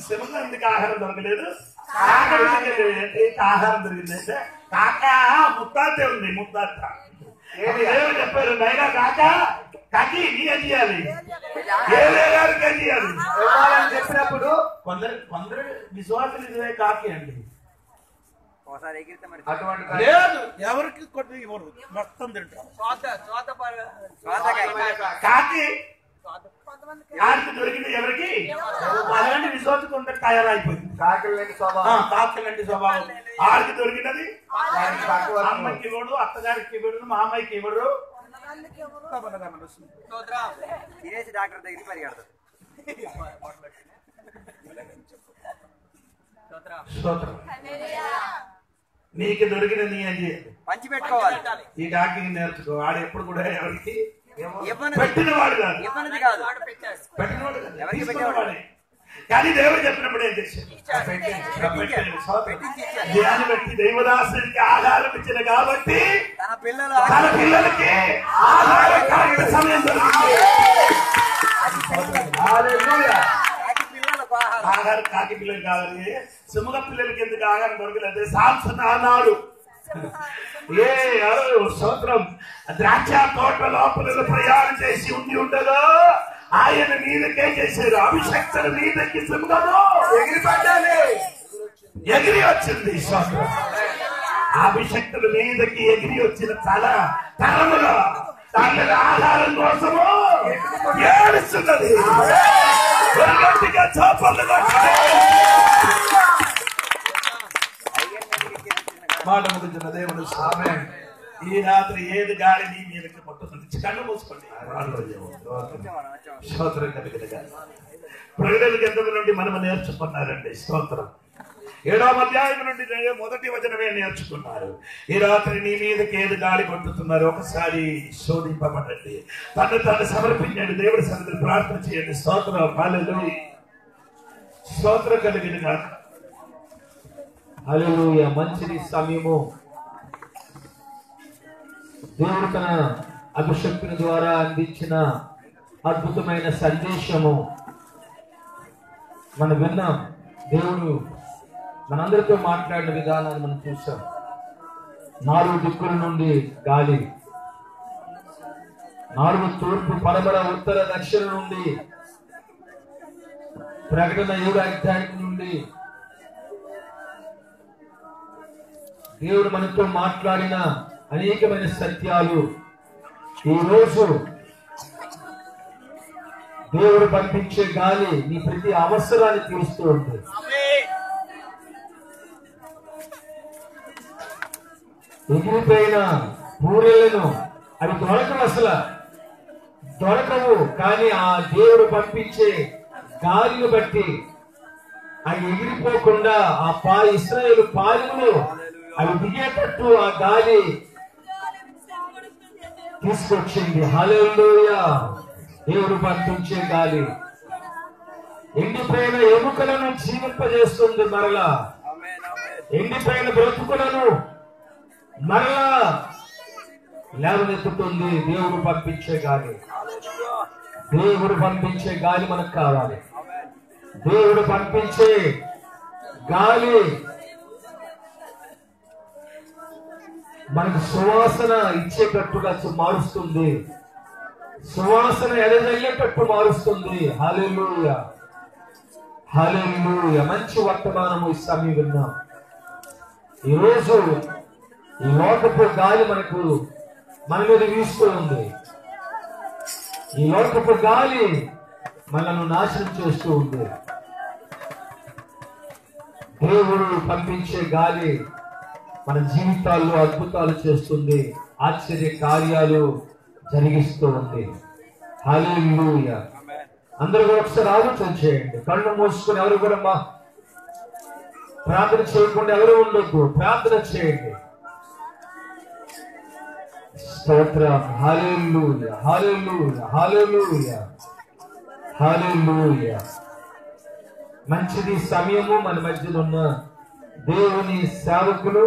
సింహందుకు ఆహారం దొరకలేదు, ఆహారం దొరికింది. అంటే కాక ముత్తాతే ఉంది. ముత్తాత ఏమో చెప్పారు, నైనా కాక కాకి నీ ఏం చేయాలి, ఏలే గారికి ఏం చేయాలి చెప్పినప్పుడు కొందరు విశ్వాసం ఇదే కాకి అండి. లేదు ఎవరికి కొన్ని ఇవ్వరు, మొత్తం తింటారు. కాకి ఆడికి దొరికింది ఎవరికి? అలాంటి విశ్వాసం కొందరు తయారైపోయింది. కాకిలాంటి స్వభావం ఆడికి దొరికినది అమ్మకి ఇవ్వడు, అత్తగారికి ఇవ్వడు, మామయ్యకి ఇవ్వడు. డాక్టర్ దగ్గరికి పరిగెడతారు. నీకు దొరికిన నీ అని పంచి పెట్టుకోవాలి. ఈ కాకి నేర్చుకో. ఆడు ఎప్పుడు కూడా ఎవరికి పెట్టినవాడు కాదు, పెట్టినవాడు కాదు. కానీ దేవుడు చెప్పినప్పుడు ఏం చేశాడు? ధ్యానం పెట్టి దైవదాసునికి ఆహారం ఇచ్చిన కాబట్టి తన పిల్లలకి ఆహారం కరెక్ట్ సమయం దొరికింది. ఆహారం కాకి పిల్లలు కాదని సింహ పిల్లలకి ఎందుకు ఆహారం దొరకలేదు? సాంసన్ అన్నాడు, ఏ స్తోత్రం, ద్రాక్ష తోట లోపల ప్రయాణం చేసి ఉండి ఉండగా ఆయన మీదకేం చేశారు? అభిషక్తుల మీదకి సింహము ఎగిరి వచ్చింది. స్తోత్రం, అభిషక్తుల మీదకి ఎగిరి వచ్చిన తరములో తన ఆహారం కోసము ఏడుస్తున్నది. మాట ముగించిన దేవుడు ఈ రాత్రి ఏది గాలి నీ మీదకి పట్టుతుంది. కళ్ళు మూసుకోండి. స్తోత్రం కలిగిన ప్రకటన గ్రంథం నుండి మనం నేర్చుకున్నారండి. స్తోత్రం 7వ అధ్యాయం నుండి మొదటి వచనమే నేర్చుకున్నారు. ఈ రాత్రి నీ మీదకి ఏది గాలి కొట్టుతున్నారు ఒకసారి శోధింపబడండి. తను సమర్పించండి. దేవుడి సన్నిధిని ప్రార్థన చేయండి. స్తోత్రం, హల్లెలూయా. స్తోత్రం కలిగిన హల్లెలూయా. మంచిది సమయము. దేవుడు తన అభిషక్తుని ద్వారా అందించిన అద్భుతమైన సందేశము మనం విన్నాం. దేవుడు మనందరితో మాట్లాడిన విధానాన్ని మనం చూసాం. 4 దిక్కుల నుండి గాలి, 4 తూర్పు పడమర ఉత్తర దక్షిణ నుండి, ప్రకటన 7వ అధ్యాయం నుండి దేవుడు మనతో మాట్లాడిన అనేకమైన సత్యాలు ఈ రోజు దేవుడు పంపించే గాలి నీ ప్రతి అవసరాన్ని తీరుస్తూ ఉంటుంది. ఎగిరిపోయిన పూరేలను అవి దొరకవు, అసలు దొరకవు. కానీ ఆ దేవుడు పంపించే గాలిని బట్టి అవి ఎగిరిపోకుండా ఆ ఇశ్రాయేలు పాలెములు అవి దిగేటట్టు ఆ గాలి తీసుకొచ్చింది. హల్లెలూయా. దేవుడు పంపించే గాలి ఎండిపోయిన ఎముకలను జీవింపజేస్తుంది. మరలా ఎండిపోయిన బ్రతుకులను మరలా లేవనెత్తుతుంది. దేవుడు పంపించే గాలి, దేవుడు పంపించే గాలి మనకు కావాలి. దేవుడు పంపించే గాలి మనకు సువాసన ఇచ్చేటట్టుగా మారుస్తుంది, సువాసన ఎదజల్లేటట్టు మారుస్తుంది. హల్లెలూయా, హల్లెలూయా. మంచి వర్తమానము ఈ సమయం విన్నాం. ఈరోజు ఈ లోకపు గాలి మనకు మన మీద వీస్తూ ఉంది. ఈ లోకపు గాలి మనల్ని నాశనం చేస్తూ ఉంది. దేవుడు పంపించే గాలి మన జీవితాల్లో అద్భుతాలు చేస్తుంది, ఆశ్చర్య కార్యాలు జరిగిస్తూ ఉంది. హల్లెలూయా. అందరూ కూడా ఒకసారి ఆలోచన చేయండి. కళ్ళు మూసుకుని ఎవరు కూడా ప్రార్థన చేయకుండా ఎవరు ఉండొద్దు. ప్రార్థన చేయండి. స్తోత్రం. హల్లెలూయా, హల్లెలూయా, హల్లెలూయా, హల్లెలూయా. మంచిది సమయము. మన మధ్యలో ఉన్న దేవుని సేవకులు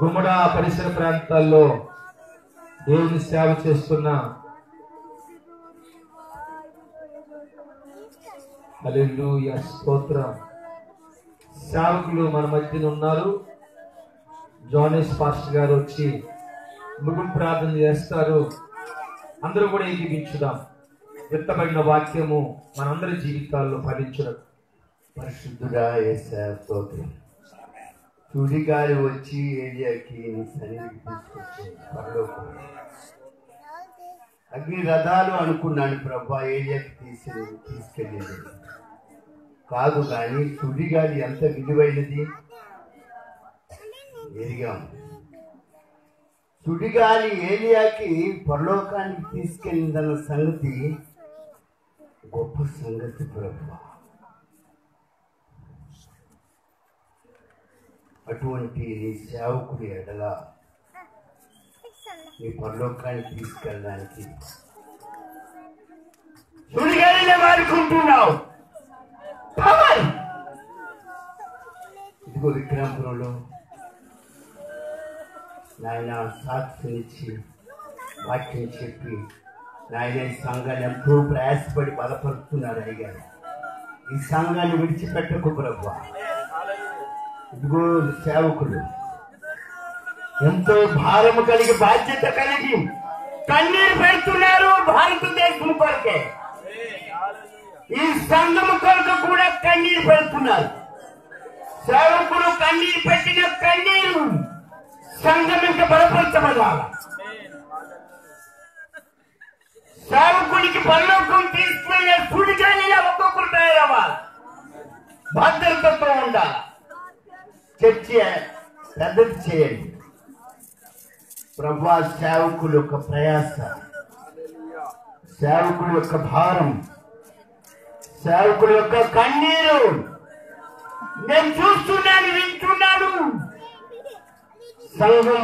గుమ్మడా పరిసర ప్రాంతాల్లో దేవుని సేవ చేస్తున్న హల్లెలూయా స్తోత్రం సేవకులు మన మధ్యన ఉన్నారు. జోనెస్ పాస్టర్ గారు వచ్చి ముగింపు ప్రార్థన చేస్తారు. అందరూ కూడా ఏకీభించుదాం. విత్తబడిన వాక్యము మనందరి జీవితాల్లో ఫలించడం. పరిశుద్ధుడా యేసయ్యా స్తోత్రం. సుడిగాలి వచ్చి ఏలియాకి నీ సన్నిధికి తీసుకొచ్చింది. పరలోకం అగ్ని రథాలు అనుకున్నాను ప్రభా, ఏలియాకి తీసుకెళ్ళేది కాదు. కానీ సుడిగాలి ఎంత విలువైనది ఎరిగాం. సుడిగాలి ఏలియాకి పరలోకానికి తీసుకెళ్ళిందన్న సంగతి గొప్ప సంగతి ప్రభా. అటువంటి నీ సేవకుడి ఎడల నీ పరలోకానికి తీసుకెళ్ళడానికి సుడిగాలినే వాడుకుంటున్నావు. ఇదిగో విక్రమపురంలో నాయన సాక్షినిచ్చి వాక్యం చెప్పి నాయన ఈ సంఘాన్ని ఎంతో ప్రయాసపడి బలపరుస్తున్నాడు అయ్యారు. ఈ సంఘాన్ని విడిచిపెట్టకు ప్రభా. ఇదిగో సేవకులు ఎంతో భారము కలిగి బాధ్యత కలిగి కన్నీరు పెడుతున్నారు భారతదేశం కొరకే. ఈ సంఘము కొరకు కూడా కన్నీరు పెడుతున్నారు. సేవకులు కన్నీరు పెట్టిన కన్నీరు సంఘం ఇంకా బలపరచబడాలి. సేవకునికి పరలోకం తీసుకునే సుడిగాలిలా ఒక్కొక్కరు తయారవ్వాలి. భద్రతతో ఉండాలి. చర్చ పెద్దది చేయండి ప్రభా. సేవకుల యొక్క ప్రయాస, సేవకుల యొక్క భారం, సేవకుల యొక్క కన్నీరు నేను చూస్తున్నాను, వింటున్నాను. సంఘం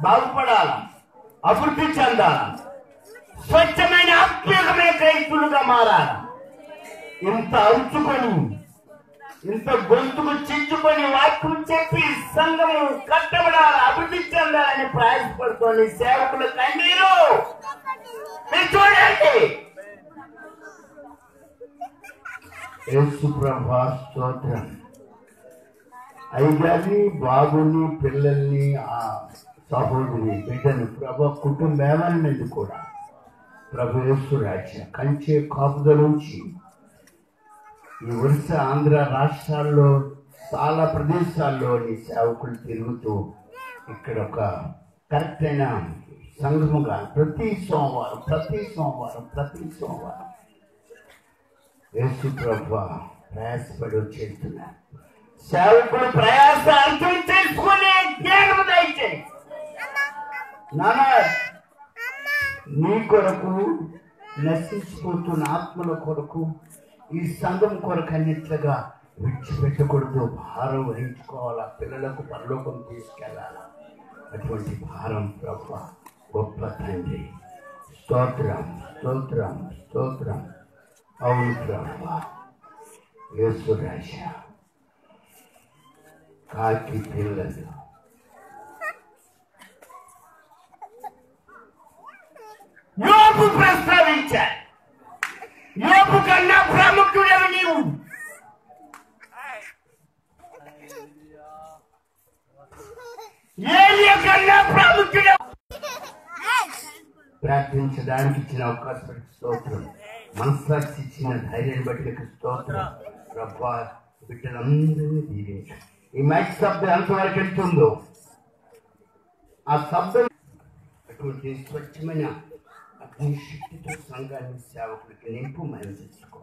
బాగుపడాలి, అభివృద్ధి చెందాలి, స్వచ్ఛమైన ఆత్మీయమైన క్రైస్తులుగా మారాలి. ఇంత అరుచుకొని, ఇంత గొంతుకు చించుకొని వాక్యం చెప్పి సంఘము కట్టబడాలి, అభివృద్ధి చెందాలని ప్రయాసపడుతోంది సేవకుల కన్నీరు మీరు చూడండి. యేసు ప్రభా స్తోత్రం. అయ్యాన్ని, బాబుని, పిల్లల్ని, ఆ సహోదరి బిడ్డను ప్రభా కుటుంబాలన్నది కూడా ప్రభు యేసు రాజ్యం కంచె కాపుదల నుంచి ఈ వరుస ఆంధ్ర రాష్ట్రాల్లో చాలా ప్రదేశాల్లో నీ సేవకులు తిరుగుతూ ఇక్కడ ఒక కరెక్ట్ అయిన సంఘముగా ప్రతి సోమవారం యేసు ప్రభు ప్రయాసపడి వచ్చేస్తున్నారు. సేవకులు ప్రయాస అర్థం చేసుకునే జ్ఞానం దయచేయి నాన్న. నీ కొరకు నశించిపోతున్న ఆత్మల కొరకు ఈ సంఘం కొరకు అన్నిట్లుగా విడిచిపెట్టకూడదు. భారం వహించుకోవాలా. పిల్లలకు పరలోకం తీసుకెళ్ళాలా. అటువంటి భారం ప్రభు గొప్ప తండ్రి స్తోత్రం స్తోత్రం స్తోత్రం. అవును ప్రభు యేసు రాజా కాకి పిల్లలు యోబు ప్రస్తావించారు. యోబు కన్నా ప్రాముఖ్యుడవు నీవు. ఏలియా కన్నా ప్రాముఖ్యుడవు. ప్రార్థించడానికి ఇచ్చిన అవకాశం స్తోత్రం. మనస్సాక్షి ఇచ్చిన ధైర్యాన్ని బట్టి స్తోత్రం. ప్రభా బిడ్డలందరినీ దీవించు. ఈ మైక్ శబ్దం ఎంతవరకు వెళ్తుందో ఆ శబ్దం అటువంటి స్వచ్ఛమైన అగ్నిశక్తితో సంఘాన్ని సేవకులకి నింపు మనం తెచ్చుకో.